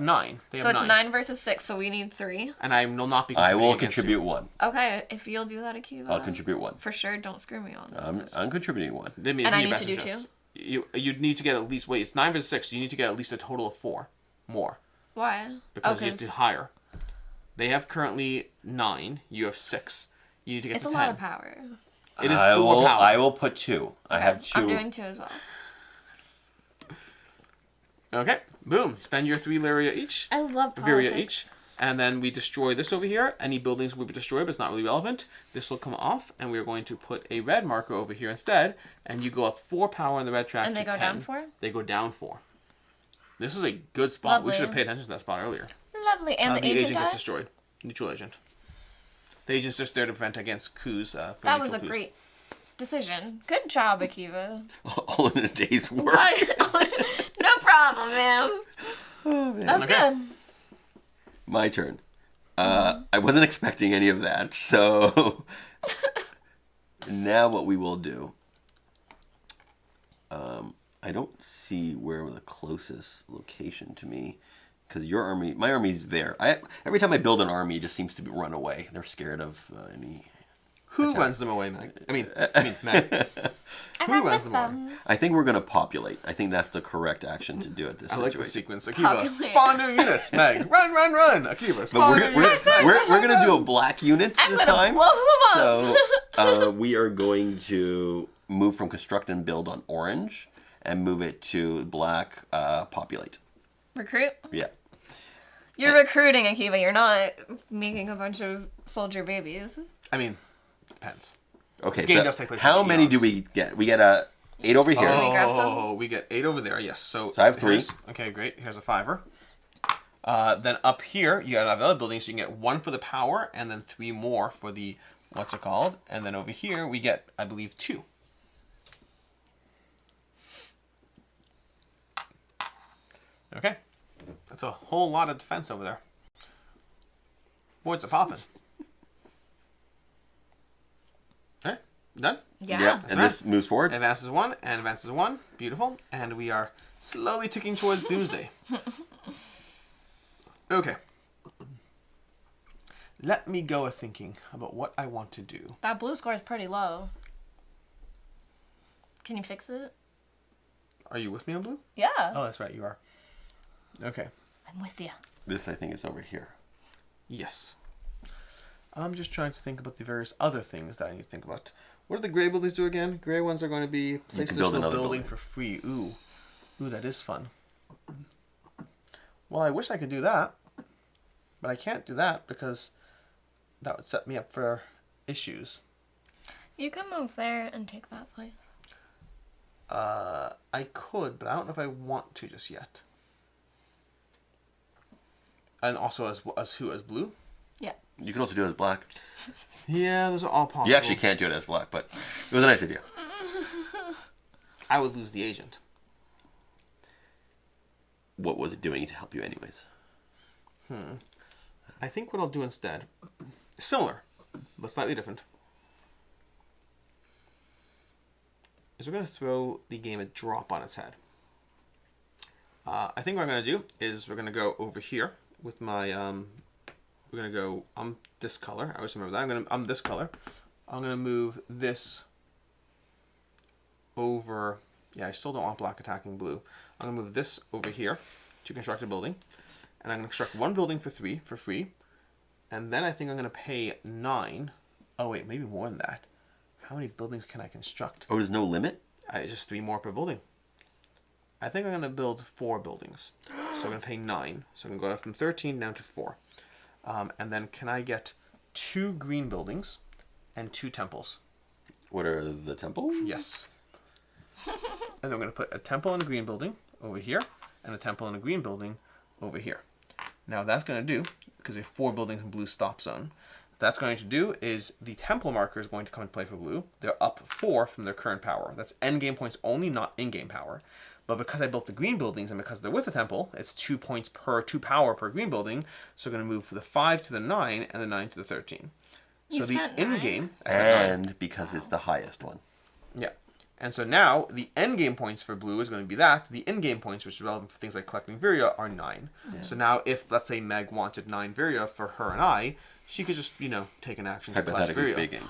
9. They have So it's 9. 9 versus 6, so we need 3. And I will not be I will against you. contribute 1. Okay, if you'll do that, Akiva. I'll contribute 1. For sure, don't screw me on this. I'm contributing 1. That means And I in your need best to do interest. You'd need to get at least, wait, it's 9 versus 6, so you need to get at least a total of 4 more. Why? Because you have to hire. They have currently 9, you have 6. You need to get It's to a 10. lot of power. It is I 4 will, power. I will put 2. I have 2. I'm doing 2 as well. Okay, boom. Spend your 3 Lyria each. I love Viria politics. each. And then we destroy this over here. Any buildings will be destroyed, but it's not really relevant. This will come off, and we're going to put a red marker over here instead. And you go up 4 power on the red track And to they go 10. down 4? They go down 4. This is a good spot. We Lovely. should have paid attention to that spot earlier. Lovely. And the agent gets dies? destroyed. Neutral agent. The agent's just there to prevent against coups. For That was neutral a coups. great decision. Good job, Akiva. All in a day's work. No problem, man. Oh, man. That's Okay. good. My turn. I wasn't expecting any of that, so now what we will do. I don't see where the closest location to me, because my army's there. Every time I build an army, it just seems to run away. They're scared of any. Who runs them away, Meg? I mean, Meg. I Who run runs with them away? them. I think we're going to populate. I think that's the correct action to do at this I situation. like the sequence. Akiva, Populate. spawn new units. Meg, run, run, run. Akiva, But spawn we're, new we're, units. Meg, we're, run, we're run, going to do a run. black unit I'm this gonna time. blow them up. So we are going to move from construct and build on orange and move it to black populate. Recruit? Yeah. You're recruiting, Akiva. You're not making a bunch of soldier babies. I mean, depends. Okay, This game so does take place how in many do eons. we get? We get 8 over here. me grab some? Oh, we get 8 over there. Yes. So I have 3. here's- Okay, great. Here's a 5er. Then up here, you got another building, so you can get 1 for the power, and then 3 more for the what's it called? And then over here, we get, I believe, 2. Okay, that's a whole lot of defense over there. Boards are popping. Okay, done. Yeah. And this moves forward. Advances 1 and advances 1. Beautiful. And we are slowly ticking towards doomsday. Okay. Let me go a thinking about what I want to do. That blue score is pretty low. Can you fix it? Are you with me on blue? Yeah. Oh, that's right, you are. Okay. I'm with you. This, I think, is over here. Yes. I'm just trying to think about the various other things that I need to think about. What do the gray buildings do again? Gray ones are going to be place build additional another building building. for free. Ooh, that is fun. Well, I wish I could do that, but I can't do that because that would set me up for issues. You can move there and take that place. I could, but I don't know if I want to just yet. And also as blue? Yeah. You can also do it as black. Yeah, those are all possible. You actually can't do it as black, but it was a nice idea. I would lose the agent. What was it doing to help you anyways? I think what I'll do instead, similar, but slightly different, is we're going to throw the game a drop on its head. I think what I'm going to do is we're going to go over here with my, we're going to go, this color. I always remember that. I'm this color. I'm going to move this over, yeah, I still don't want black attacking blue. I'm going to move this over here to construct a building. And I'm going to construct 1 building for free. And then I think I'm going to pay 9. Oh, wait, maybe more than that. How many buildings can I construct? Oh, there's no limit? It's just 3 more per building. I think I'm going to build 4 buildings. So I'm going to pay 9. So I'm going to go from 13 down to 4. And then can I get 2 green buildings and 2 temples? What are the temples? Yes. And then I'm going to put a temple and a green building over here, and a temple and a green building over here. Now that's going to do, because we have 4 buildings in blue stop zone, that's going to do is the temple marker is going to come and play for blue. They're up 4 from their current power. That's end game points only, not in-game power. But because I built the green buildings and because they're with the temple, it's 2 points per 2 power per green building. So we're going to move from the 5 to the 9 and the 9 to the 13. You So the spent 9? in-game, I spent 9. And because it's the highest one. Yeah. And so now the end game points for blue is going to be that. The in game points, which is relevant for things like collecting Viria, are 9. Yeah. So now if, let's say, Meg wanted 9 Viria for her and I, she could just, take an action to collect Hypothetically Viria. speaking.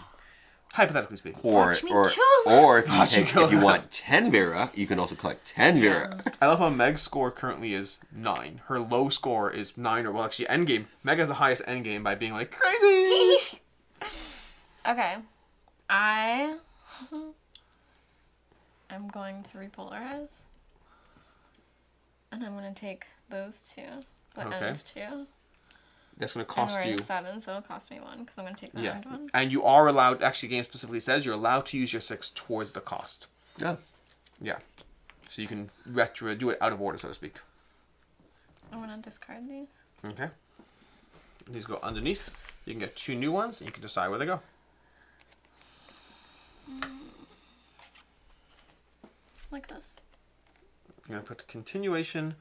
Hypothetically speaking. Or Watch me or kill or if Watch you me kill if you them. want 10 Vera, you can also collect 10 Vera. I love how Meg's score currently is 9. Her low score is 9, or well, actually, end game. Meg has the highest end game by being like crazy. Okay. I'm going to repolarize. And I'm going to take those 2. The Okay. end 2. That's going to And cost we're you. in 7, so it'll cost me 1, because I'm going to take the Yeah. end one. And you are allowed, actually, the game specifically says you're allowed to use your 6 towards the cost. Yeah. Yeah. So you can do it out of order, so to speak. I want to discard these. Okay. These go underneath. You can get 2 new ones, and you can decide where they go. Like this. You're going to put continuation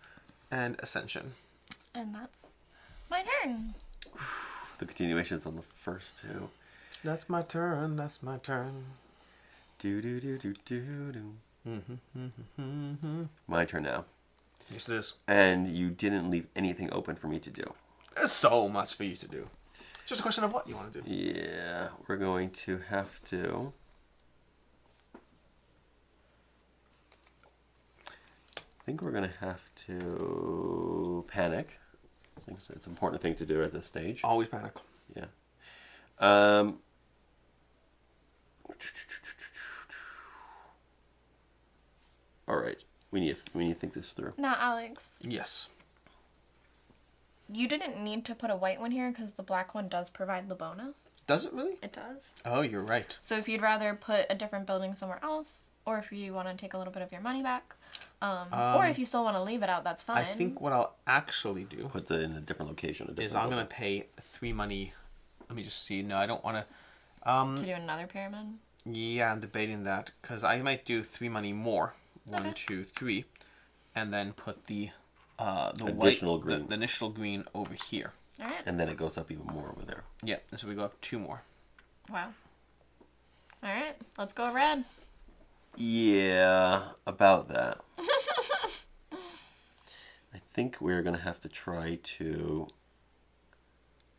and ascension. And that's my turn. The continuation's on the first 2. That's my turn. That's my turn. Do do do do do do. My turn now. Yes, it is. And you didn't leave anything open for me to do. There's so much for you to do. Just a question of what you want to do. Yeah, we're going to have to. I think we're going to have to panic. I think it's an important thing to do at this stage. Always panic. Yeah. All right. We need to think this through. Now, Alex, Yes. you didn't need to put a white one here because the black one does provide the bonus. Does it really? It does. Oh, you're right. So if you'd rather put a different building somewhere else, or if you want to take a little bit of your money back, or if you still want to leave it out, that's fine. I think what I'll actually do Put it in a different location. is I'm going to pay 3 money. Let me just see. No, I don't want to. To do another pyramid? Yeah, I'm debating that because I might do 3 money more. One, Okay. 2, 3, and then put the Additional white, green. the initial green over here. All right. And then it goes up even more over there. Yeah, and so we go up 2 more. Wow. All right. Let's go red. Yeah, about that. I think we're going to have to try to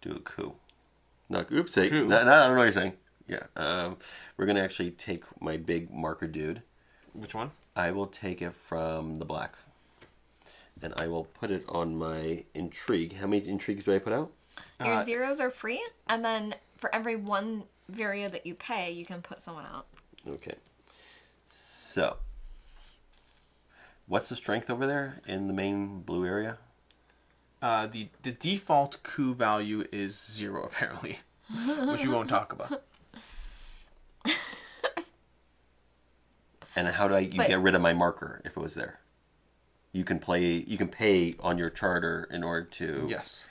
do a coup. No, oops, I Coup? don't know what you're saying. Yeah, we're going to actually take my big marker dude. Which one? I will take it from the black. And I will put it on my intrigue. How many intrigues do I put out? Your zeros are free, and then for every one Viria that you pay, you can put someone out. Okay. So, what's the strength over there in the main blue area? The default coup value is 0 apparently, which we won't talk about. And how do you get rid of my marker if it was there? You can pay on your charter in order to Yes.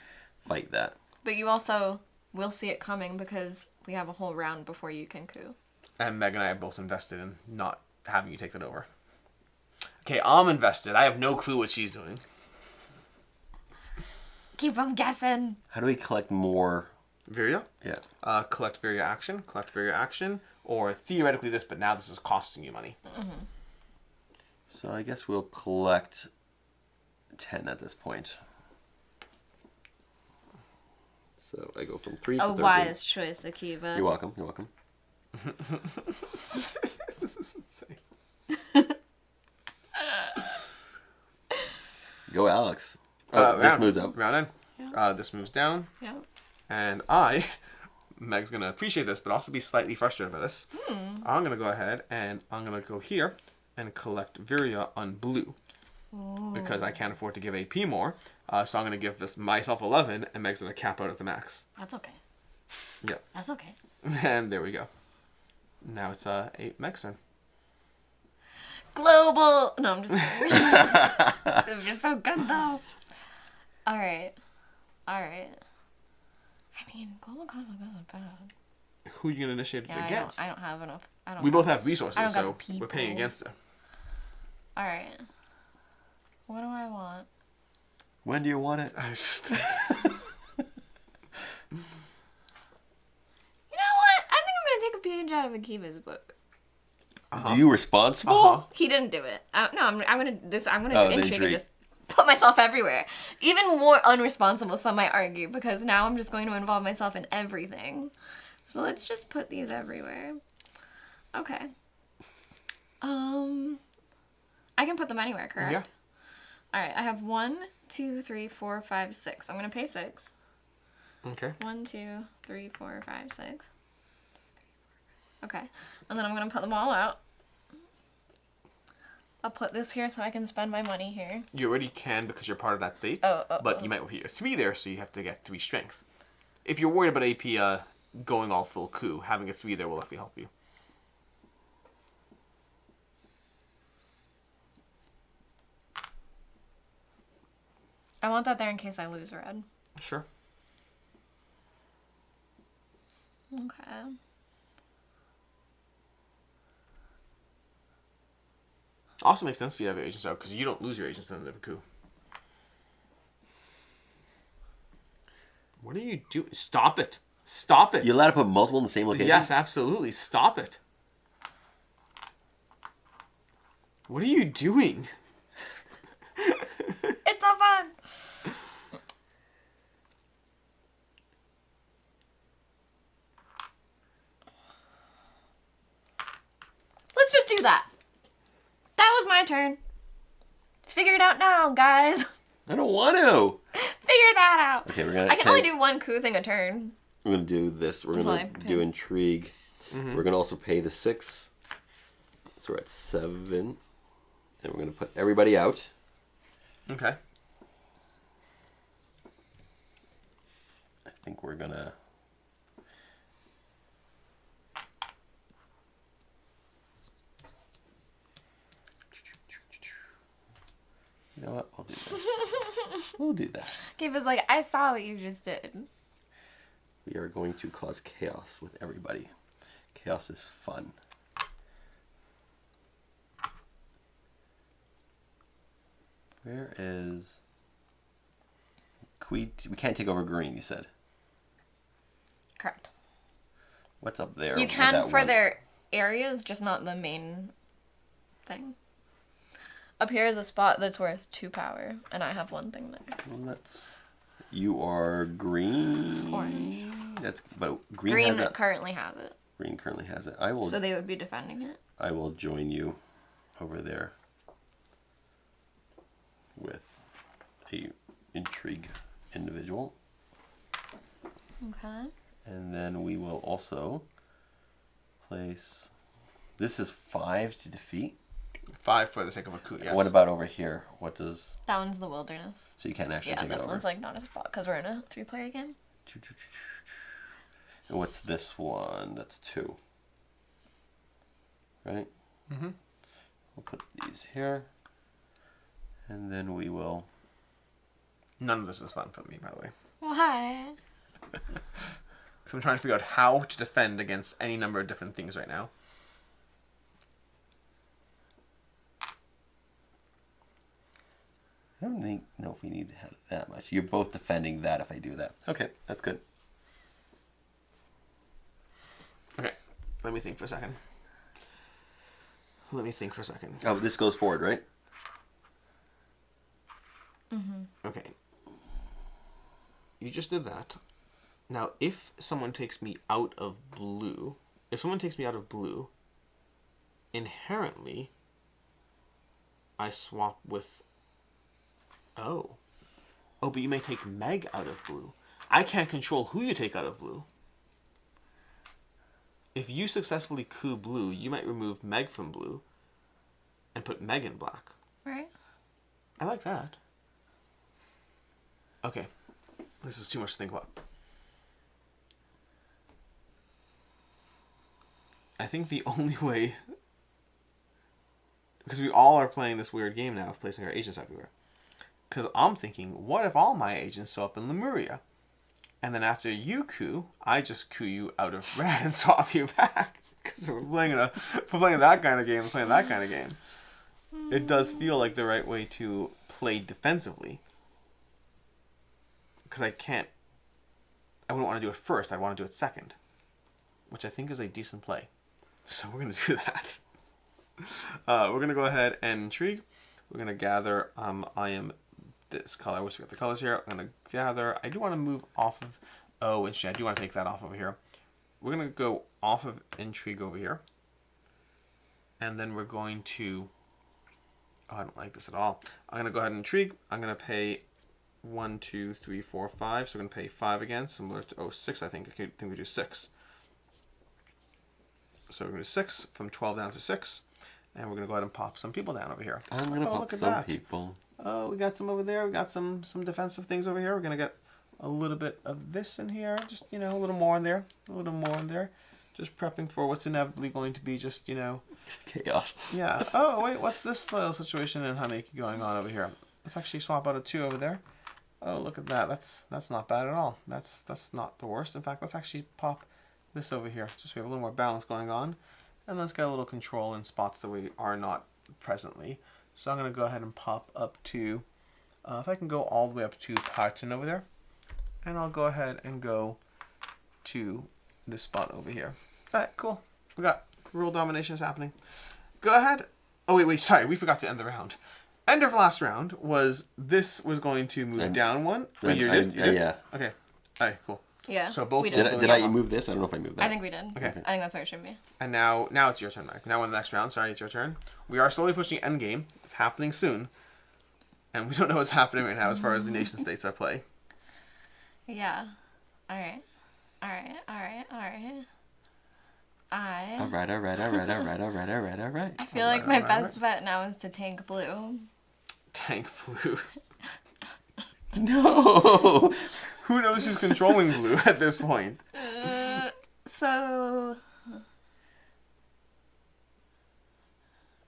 fight that. But you also will see it coming because we have a whole round before you can coup. And Meg and I are both invested in not having you take that over. Okay, I'm invested. I have no clue what she's doing. Keep them guessing. How do we collect more? Viria? Yeah. Collect Viria action, or theoretically this, but now this is costing you money. So I guess we'll collect 10 at this point. So I go from 3 to A 13. wise choice, Akiva. You're welcome. You're welcome. This is insane. Go, Alex. Oh, this moves up. Round in. This moves down. Yeah. And Meg's going to appreciate this, but also be slightly frustrated by this. I'm going to go ahead and I'm going to go here and collect Viria on blue. Ooh. Because I can't afford to give AP more. So I'm going to give this myself 11, and Meg's going to cap out at the max. That's okay. Yep. That's okay. And there we go. Now it's 8 Meg's turn. Global. No, I'm just kidding. It was so good though. All right. I mean, global conflict isn't bad. Who are you going to initiate it Yeah, against? I don't have enough. We both have I resources, don't got so the we're paying people. against it. All right. What do I want? When do you want it? I just... You know what? I think I'm gonna take a page out of Akiva's book. Do you responsible? Uh-huh. He didn't do it. No, I'm gonna Oh, do intrigue the and intrigue. just put myself everywhere. Even more unresponsible, some might argue, because now I'm just going to involve myself in everything. So let's just put these everywhere. Okay. I can put them anywhere, correct? Yeah. All right. I have 1, 2, 3, 4, 5, 6. I'm gonna pay 6. Okay. 1, 2, 3, 4, 5, 6. Okay. And then I'm gonna put them all out. I'll put this here so I can spend my money here. You already can because you're part of that state. But you might hit your 3 there, so you have to get 3 strength. If you're worried about AP going all full coup, having a 3 there will definitely help you. I want that there in case I lose red. Sure. Okay. Also makes sense for you to have your agents out because you don't lose your agents in the coup. What are you doing? Stop it. Stop it. You allowed to put multiple in the same location? Yes, absolutely. Stop it. What are you doing? It's so fun! do that. That was my turn. Figure it out now, guys. I don't want to. Figure that out. Okay, we're gonna. I can only do one coup thing a turn. We're gonna do this. We're Until gonna I do pay. intrigue. We're gonna also pay the 6. So we're at 7, and we're gonna put everybody out. Okay. I think we're gonna. You know what? I'll do this. We'll do that. Gabe was like, I saw what you just did. We are going to cause chaos with everybody. Chaos is fun. Where is... we can't take over green, you said. Correct. What's up there? You with can that for one? their areas, just not the main thing. Up here is a spot that's worth 2 power, and I have 1 thing there. Well, that's... You are green. Orange. That's but green, Green has it. currently has it, Green currently has it. I will. so they would be defending it. I will join you over there with a intrigue individual, Okay. and then we will also place. This is 5 to defeat. 5 for the sake of a coup, yes. What about over here? What does? That one's the wilderness. So you can't actually Yeah, take it this over. one's like not a spot because we're in a 3-player game. And what's this one? That's 2. Right? Mm-hmm. We'll put these here. And then we will... None of this is fun for me, by the way. Why? Because I'm trying to figure out how to defend against any number of different things right now. I don't know if we need to have that much. You're both defending that if I do that. Okay, that's good. Okay, let me think for a second. Oh, this goes forward, right? Okay. You just did that. Now, if someone takes me out of blue, inherently, I swap with... Oh, but you may take Meg out of blue. I can't control who you take out of blue. If you successfully coup blue, you might remove Meg from blue and put Meg in black. Right? I like that. Okay. This is too much to think about. I think the only way... Because we all are playing this weird game now of placing our agents everywhere. Because I'm thinking, what if all my agents show up in Lemuria? And then after you coup, I just coup you out of red and swap you back. Because we're playing that kind of game. It does feel like the right way to play defensively. Because I wouldn't want to do it first, I'd want to do it second. Which I think is a decent play. So we're going to do that. We're going to go ahead and intrigue. We're going to gather, I am this color. I always forget the colors here. I'm going to gather. I do want to move off of, I do want to take that off over here. We're going to go off of intrigue over here. And then we're going to, I don't like this at all. I'm going to go ahead and intrigue. I'm going to pay 1, 2, 3, 4, 5. So we're going to pay 5 again, similar to 6, I think. I think we do 6. So we're going to do 6, from 12 down to 6. And we're going to go ahead and pop some people down over here. I'm going to pop some people. Oh, we got some over there. We got some defensive things over here. We're going to get a little bit of this in here. Just, a little more in there. Just prepping for what's inevitably going to be just, Chaos. Yeah. Oh, wait, what's this little situation in Hameki going on over here? Let's actually swap out a 2 over there. Oh, look at that. That's not bad at all. That's not the worst. In fact, let's actually pop this over here. Just so we have a little more balance going on. And let's get a little control in spots that we are not presently. So I'm going to go ahead and pop up to, if I can go all the way up to Parton over there. And I'll go ahead and go to this spot over here. Alright, cool. We got rule dominations happening. Go ahead. Oh, wait, sorry. We forgot to end the round. End of last round was, this was going to move down 1. Oh, you did? Yeah. Okay. Alright, cool. Yeah. So both we did did. Did I move this? I don't know if I moved that. I think we did. Okay. I think that's where it should be. And now it's your turn, Mike. Now in the next round, sorry, it's your turn. We are slowly pushing endgame. It's happening soon. And we don't know what's happening right now as far as the nation states at play. Yeah. Alright. Alright. All right. I feel like my best bet now is to tank blue. Tank blue. No. Who knows who's controlling blue at this point? So...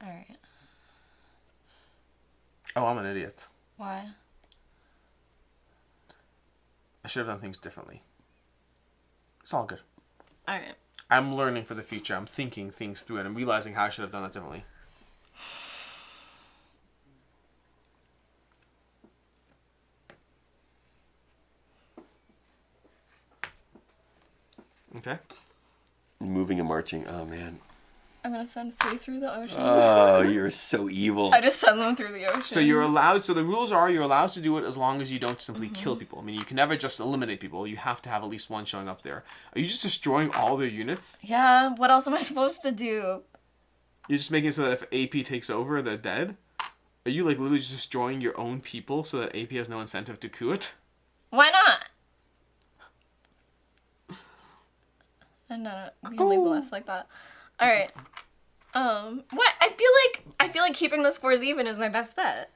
Alright. Oh, I'm an idiot. Why? I should have done things differently. It's all good. Alright. I'm learning for the future. I'm thinking things through and I'm realizing how I should have done that differently. Okay. Moving and marching. Oh, man. I'm gonna send 3 through the ocean. Oh, you're so evil. I just send them through the ocean. So you're allowed, so the rules are you're allowed to do it as long as you don't simply kill people. I mean, you can never just eliminate people. You have to have at least one showing up there. Are you just destroying all their units? Yeah, what else am I supposed to do? You're just making it so that if AP takes over, they're dead? Are you like literally just destroying your own people so that AP has no incentive to coup it? Why not? I'm not being labelist like that. Alright. What? I feel like keeping the scores even is my best bet.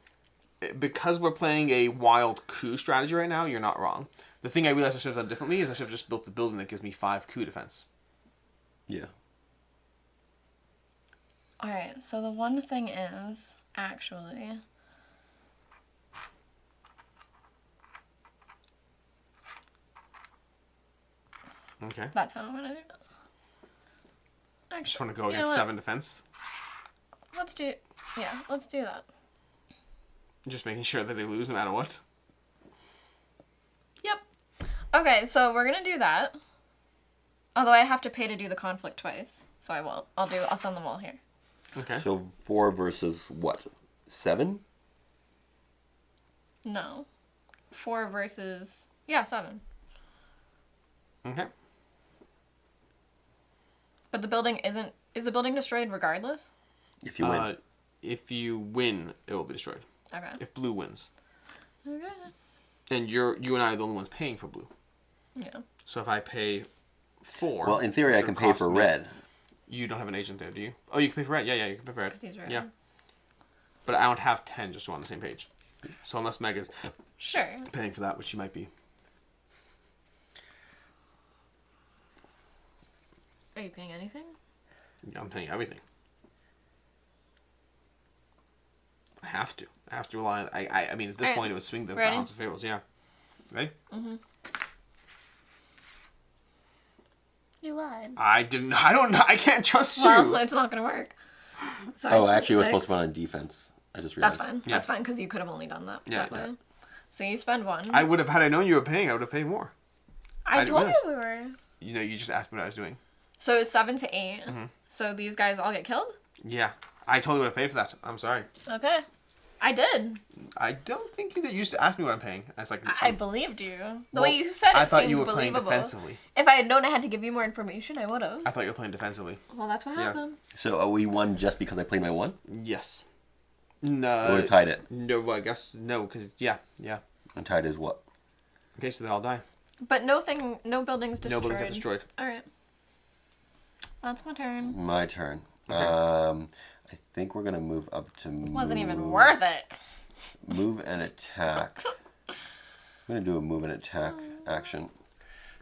Because we're playing a wild coup strategy right now, you're not wrong. The thing I realized I should have done differently is I should have just built the building that gives me 5 coup defense. Yeah. Alright, so the one thing is, actually... Okay. That's how I'm gonna do it. Actually, Just want to go you know against what? 7 defense. Let's do that. Just making sure that they lose no matter what. Yep. Okay, so we're gonna do that. Although I have to pay to do the conflict twice, so I won't. I'll send them all here. Okay. So 4 versus what? 7? No. 4 versus 7. Okay. But the building is the building destroyed regardless? If you win. If you win, it will be destroyed. Okay. If blue wins. Okay. And you and I are the only ones paying for blue. Yeah. So if I pay 4... Well, in theory, I which can would pay cost for me- red. You don't have an agent there, do you? Oh, you can pay for red. Yeah, you can pay for red. 'Cause he's red. Yeah. But I don't have 10 just so we're on the same page. So unless Mega's Sure. paying for that, which she might be. Are you paying anything? Yeah, I'm paying everything. I have to. I have to rely on... I mean, at this Alright. point, it would swing the Ready? balance of favors. Yeah. Ready? You lied. I didn't... I don't know. I can't trust Well, you. it's not gonna work. So I Oh, spent actually, it was supposed 6. to be on defense. I just That's realized. fine. Yeah. That's fine, because you could have only done that Yeah, way. yeah. So you spend 1. I would have... Had I known you were paying, I would have paid more. I didn't told realize. you we were. You know, you just asked me what I was doing. So it's 7 to 8. So these guys all get killed? Yeah. I totally would have paid for that. I'm sorry. Okay. I did. I don't think you did. You used to ask me what I'm paying. I was like... I believed you. The Well, way you said it I thought seemed you were playing believable. defensively. If I had known I had to give you more information, I would have. I thought you were playing defensively. Well, that's what Yeah. happened. So we won just because I played my 1? Yes. I No. would have tied it. No, well, I guess no, because yeah. And tied is what? Okay, so they all die. But no buildings destroyed. No buildings get destroyed. All right. That's my turn. My turn. Okay. I think we're going to move up to Wasn't even worth it. Move and attack. I'm going to do a move and attack action.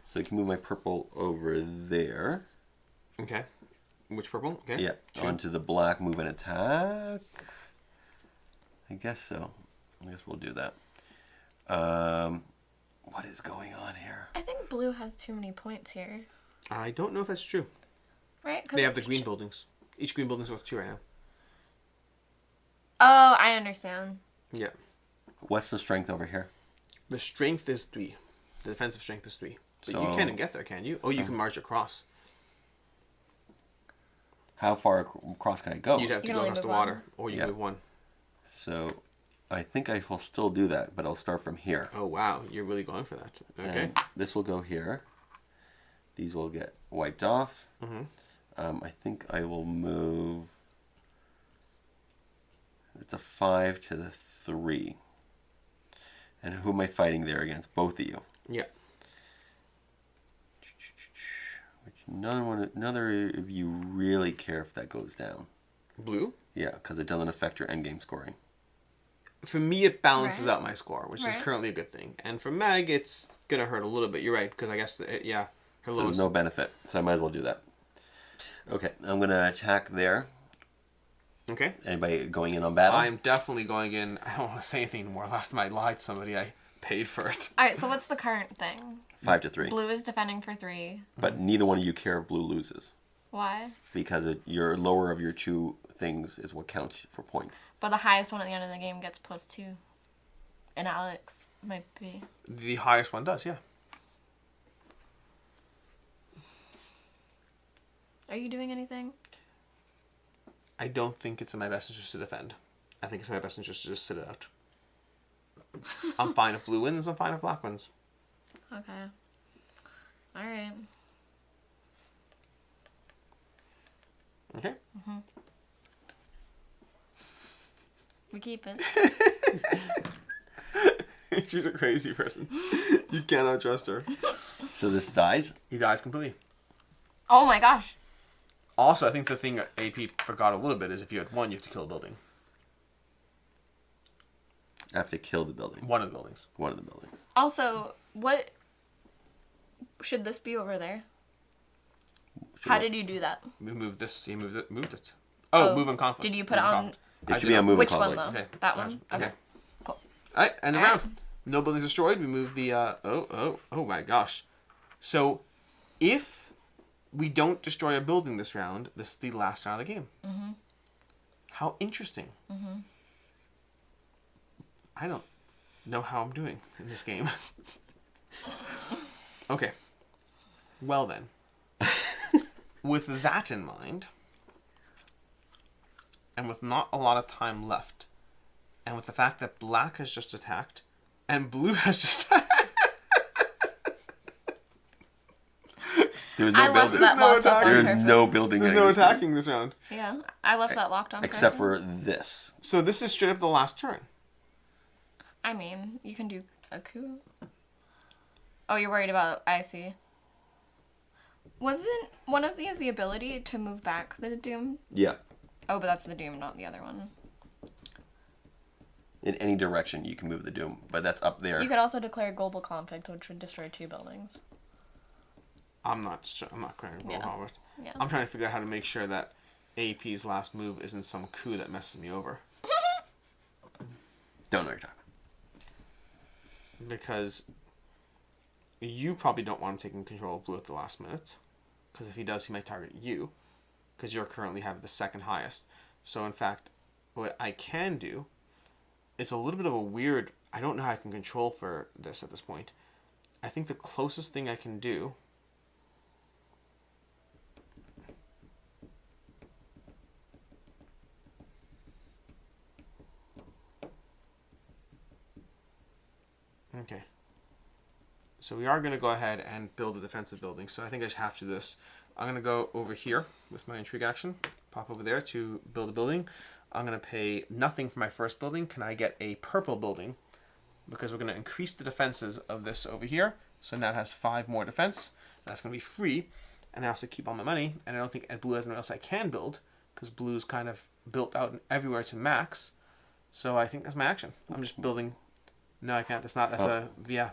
So you can move my purple over there. Okay. Which purple? Okay. Yeah, onto the black, move and attack. I guess so. I guess we'll do that. What is going on here? I think blue has too many points here. I don't know if that's true. Right? 'Cause They have the green buildings. Each green building's worth 2 right now. Oh, I understand. Yeah. What's the strength over here? The strength is 3. The defensive strength is 3. But you So- can't get there, can you? Oh, you can march across. How far across can I go? You'd have to You can go only across the move water, one. or you Yeah. move 1. So I think I will still do that, but I'll start from here. Oh, wow. You're really going for that. Okay. And this will go here. These will get wiped off. I think I will move... It's a 5 to the 3. And who am I fighting there against? Both of you. Yeah. Which none of you really care if that goes down. Blue? Yeah, because it doesn't affect your endgame scoring. For me, it balances Right. out my score, which is Right. currently a good thing. And for Meg, it's going to hurt a little bit. You're right, because I guess, her So there's lowest... no benefit, so I might as well do that. Okay, I'm going to attack there. Okay. Anybody going in on battle? I'm definitely going in. I don't want to say anything anymore. Last time I lied to somebody, I paid for it. All right, so what's the current thing? 5 to 3. Blue is defending for 3. But neither one of you care if blue loses. Why? Because your lower of your 2 things is what counts for points. But the highest one at the end of the game gets +2. And Alex might be. The highest one does, yeah. Are you doing anything? I don't think it's in my best interest to defend. I think it's in my best interest to just sit it out. I'm fine if blue wins. I'm fine if black wins. Okay. All right. Okay? We keep it. She's a crazy person. You cannot trust her. So this dies? He dies completely. Oh my gosh. Also, I think the thing AP forgot a little bit is if you had 1, you have to kill a building. I have to kill the building. One of the buildings. One of the buildings. Also, what should this be over there? How did you do that? We moved this. He moved it. Moved it. Oh, move and conflict. Did you put Move it and on? conflict. It I should did be on it. move Which and one conflict. though? Okay. That one? Okay. Okay. Cool. Alright, end the Alright. round. No buildings destroyed. We move the, oh my gosh. So, if we don't destroy a building this round, this is the last round of the game. How interesting. I don't know how I'm doing in this game. Okay. Well then. With that in mind, and with not a lot of time left, and with the fact that black has just attacked, and blue has just There's I no left building. that no locked up on There's purpose. no building. there's on no this game. attacking this round. Yeah, I left that locked on Except purpose. for this. So this is straight up the last turn. I mean, you can do a coup. Oh, you're worried about... I see. Wasn't one of these the ability to move back the doom? Yeah. Oh, but that's the doom, not the other one. In any direction you can move the doom, but that's up there. You could also declare global conflict, which would destroy 2 buildings. I'm not clearing Will Yeah. Howard. Yeah. I'm trying to figure out how to make sure that AP's last move isn't some coup that messes me over. Don't know what you're talking Because you probably don't want him taking control of blue at the last minute. Because if he does, he might target you. Because you currently have the second highest. So in fact, what I can do, it's a little bit of a weird... I don't know how I can control for this at this point. I think the closest thing I can do... Okay. So we are going to go ahead and build a defensive building. So I think I just have to do this. I'm going to go over here with my intrigue action. Pop over there to build a building. I'm going to pay nothing for my first building. Can I get a purple building? Because we're going to increase the defenses of this over here. So now it has 5 more defense. That's going to be free. And I also keep all my money. And I don't think blue has anything else I can build. Because blue's kind of built out everywhere to max. So I think that's my action. I'm just building... No, I can't. That's not... That's yeah.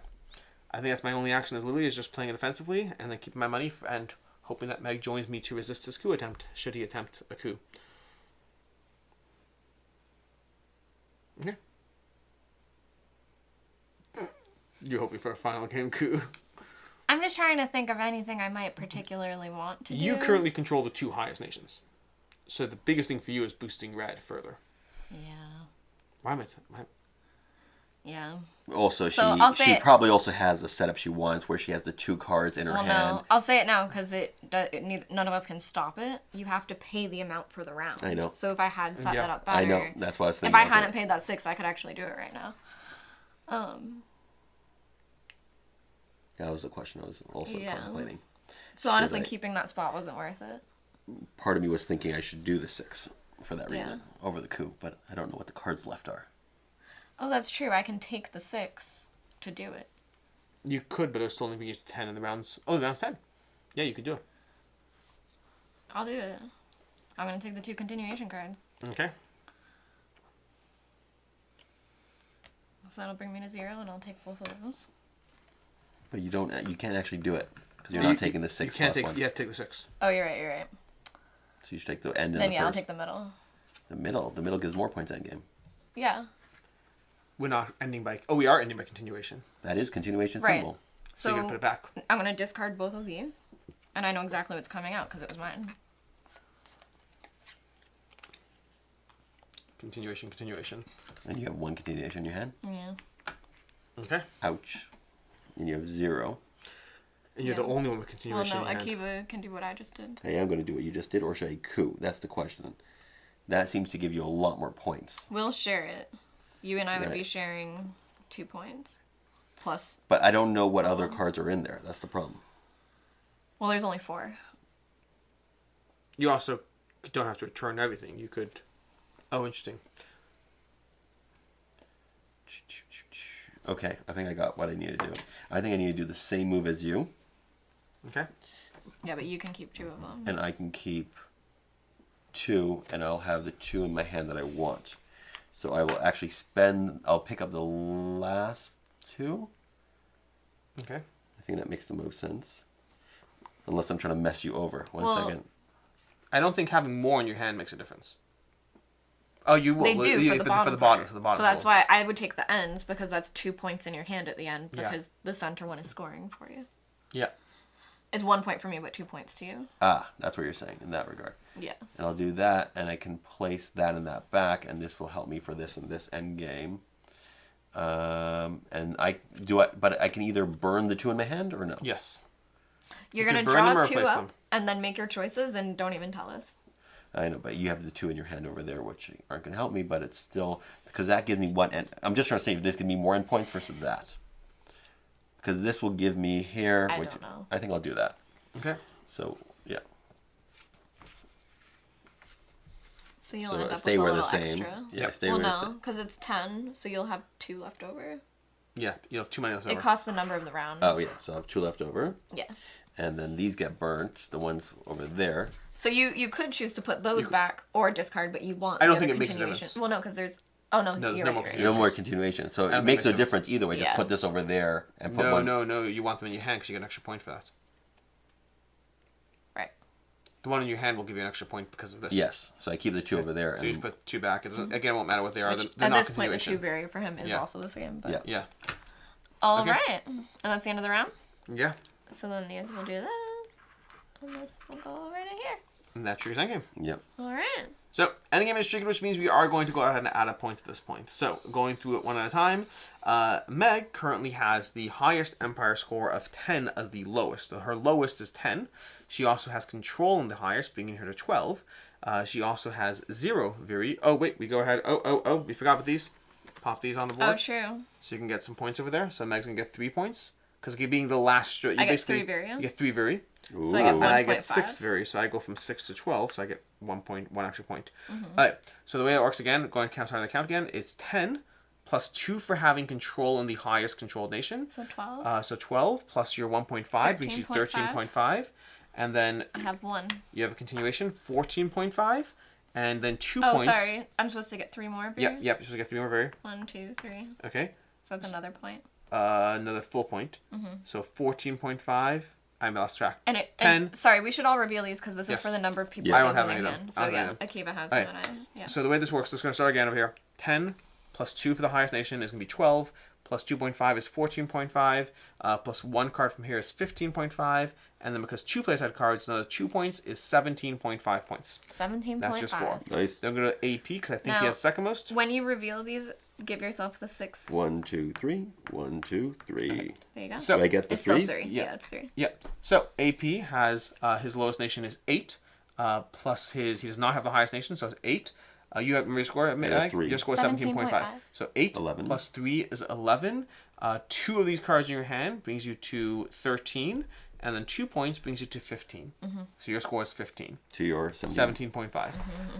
I think that's my only action is literally is just playing it defensively and then keeping my money and hoping that Meg joins me to resist his coup attempt, should he attempt a coup. Okay. You're hoping for a final game coup. I'm just trying to think of anything I might particularly want to do. You currently control the 2 highest nations. So the biggest thing for you is boosting red further. Yeah. Why am I... Yeah. Also, So I'll say she it- probably also has the setup she wants where she has the 2 cards in her Well, hand. no. I'll say it now because none of us can stop it. You have to pay the amount for the round. I know. So if I had set Yeah. that up better. I know. That's why I was If thinking. I hadn't paid that 6, I could actually do it right now. That was the question I was also Yeah. contemplating. So honestly, I- keeping that spot wasn't worth it. Part of me was thinking I should do the 6 for that Yeah. reason over the coup, but I don't know what the cards left are. Oh, that's true. I can take the 6 to do it. You could, but it would still only be 10 in the rounds. Oh, the round's 10. Yeah, you could do it. I'll do it. I'm gonna take the 2 continuation cards. Okay. So that'll bring me to 0, and I'll take both of those. But you can't actually do it because you're not taking the 6 You can't plus take. 1. You have to take the 6. Oh, you're right. You're right. So you should take the end and Then the yeah, I'll first. take the middle. The middle gives more points end game. Yeah. We're not ending by. Oh, we are ending by continuation. That is continuation Right. symbol. So you're gonna put it back. I'm gonna discard both of these, and I know exactly what's coming out because it was mine. Continuation. And you have 1 continuation in your hand. Yeah. Okay. Ouch. And you have 0. And you're Yeah. the only one with Well, continuation. no, in your hand. Akiva can do what I just did. Hey, I'm going to do what you just did, or should I coup? That's the question. That seems to give you a lot more points. We'll share it. You and I would be Right. sharing 2 points. Plus, But I don't know what other cards are in there. That's the problem. well, there's only 4. You also don't have to return everything. You could. Oh, interesting. Okay, I think I got what I need to do. I think I need to do the same move as you, Okay. Yeah, but you can keep 2 of them. and I can keep 2, and I'll have the 2 in my hand that I want. So I will actually spend. I'll pick up the last 2. Okay. I think that makes the most sense. Unless I'm trying to mess you over. One Well, second. I don't think having more in your hand makes a difference. Oh, you will. They do Yeah, for the bottom. For the bottom. So that's roll. why I would take the ends because that's 2 points in your hand at the end Yeah. because the center one is scoring for you. Yeah. It's 1 point for me, but 2 points to you. That's what you're saying in that regard. Yeah. And I'll do that, and I can place that in that back, and this will help me for this and this end game. And but I can either burn the 2 in my hand or no. Yes. You're You going could to burn them draw or 2 replace up them. and then make your choices and don't even tell us. I know, but you have the 2 in your hand over there, which aren't going to help me, but it's still because that gives me 1 end. I'm just trying to say if this gives me more end points versus that, because this will give me here. I which don't know. I think I'll do that. Okay. So yeah. So you'll So end up stay with a where the little same. extra. Yeah, Yep. stay Well, where the no, same. because it's 10, so you'll have 2 left over. Yeah. You have 2 money left It over. costs the number of the round. Oh yeah, so I have 2 left over, Yeah. and then these get burnt. The ones over there. So you could choose to put those back or discard, but you want. I don't the think other it makes a continuation. difference. Well, no, because there's. Oh no, there's you're no right, more you're right. No more continuation. So it think makes it no makes a difference either way. Just Yeah. put this over there and put No, one. no. You want them in your hand because you get an extra point for that. Right. The one in your hand will give you an extra point because of this. Yes. So I keep the 2 over there. So you And just put 2 back. It doesn't, again, it won't matter what they are. Which, They're at not this point, the continuation. 2 berry for him is Yeah. also the same. But Yeah. Yeah. all Okay. right, and that's the end of the round. Yeah. So then these will do this, and this will go right in here. And that's your game. Yep. All right. So, endgame is triggered, which means we are going to go ahead and add a point at this point. So, going through it one at a time, Meg currently has the highest Empire score of 10 as the lowest. So her lowest is 10. She also has control in the highest, bringing her to 12. She also has 0 Viri. Oh, wait, we go ahead. Oh, we forgot about these. Pop these on the board. Oh, true. So you can get some points over there. So Meg's going to get 3 points. Because being the last straight, I get 3 Viri. You get 3 Viri. So I get And I get 1.5. 6 Viri, so I go from 6 to 12, so I get 1 extra point. Alright, so the way it works again, going to start the count again, it's 10 plus 2 for having control in the highest controlled nation. So 12. So 12 plus your 1.5 brings you 13.5. And then I have 1. you have a continuation, 14.5. And then 2 Oh, points. sorry. I'm supposed to get 3 more Viri? Yep, you're supposed to get 3 more Viri. 1, 2, 3. Okay. So that's another point. Another full point. So 14.5. I'm lost track. And it 10. And, sorry, we should all reveal these because this Yes. is for the number of people Yeah. that I don't goes have in any their of them. hand. I So don't yeah, have any Akiva has Alright. them and I. Yeah. So the way this works, let's going to start again over here. 10 plus 2 for the highest nation is going to be 12, plus 2.5 is 14.5, plus 1 card from here is 15.5, and then because 2 players had cards, another 2 points is 17.5 points. 17.5. That's your score. Nice. Then go to AP, because I think he Now, has second most. When you reveal these, give yourself the 6. 1, 2, 3. 1, 2, 3. There you go. So Do I get the it's still 3s? 3. Yeah. Yeah, it's 3. Yeah. So AP has his lowest nation is 8, plus he does not have the highest nation, so it's 8. You have your score, Meg? 3. Your score is 17.5. 17.5. So 8 11. plus 3 is 11. 2 of these cards in your hand brings you to 13, and then 2 points brings you to 15. So your score is 15. To your 17. 17.5.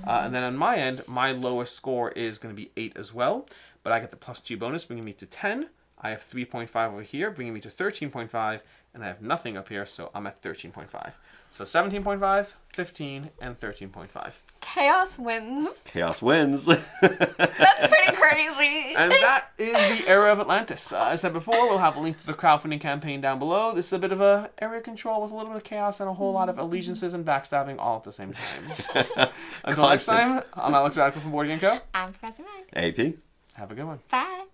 And then on my end, my lowest score is going to be 8 as well, but I get the plus 2 bonus, bringing me to 10. I have 3.5 over here, bringing me to 13.5, and I have nothing up here, so I'm at 13.5. So 17.5, 15, and 13.5. Chaos wins. Chaos wins. That's pretty crazy. And that is the Era of Atlantis. As I said before, we'll have a link to the crowdfunding campaign down below. This is a bit of a area control with a little bit of chaos and a whole lot of allegiances and backstabbing all at the same time. Until next time, I'm Alex Radical from Board Game Co. I'm Professor Meg. AP. Have a good one. Bye.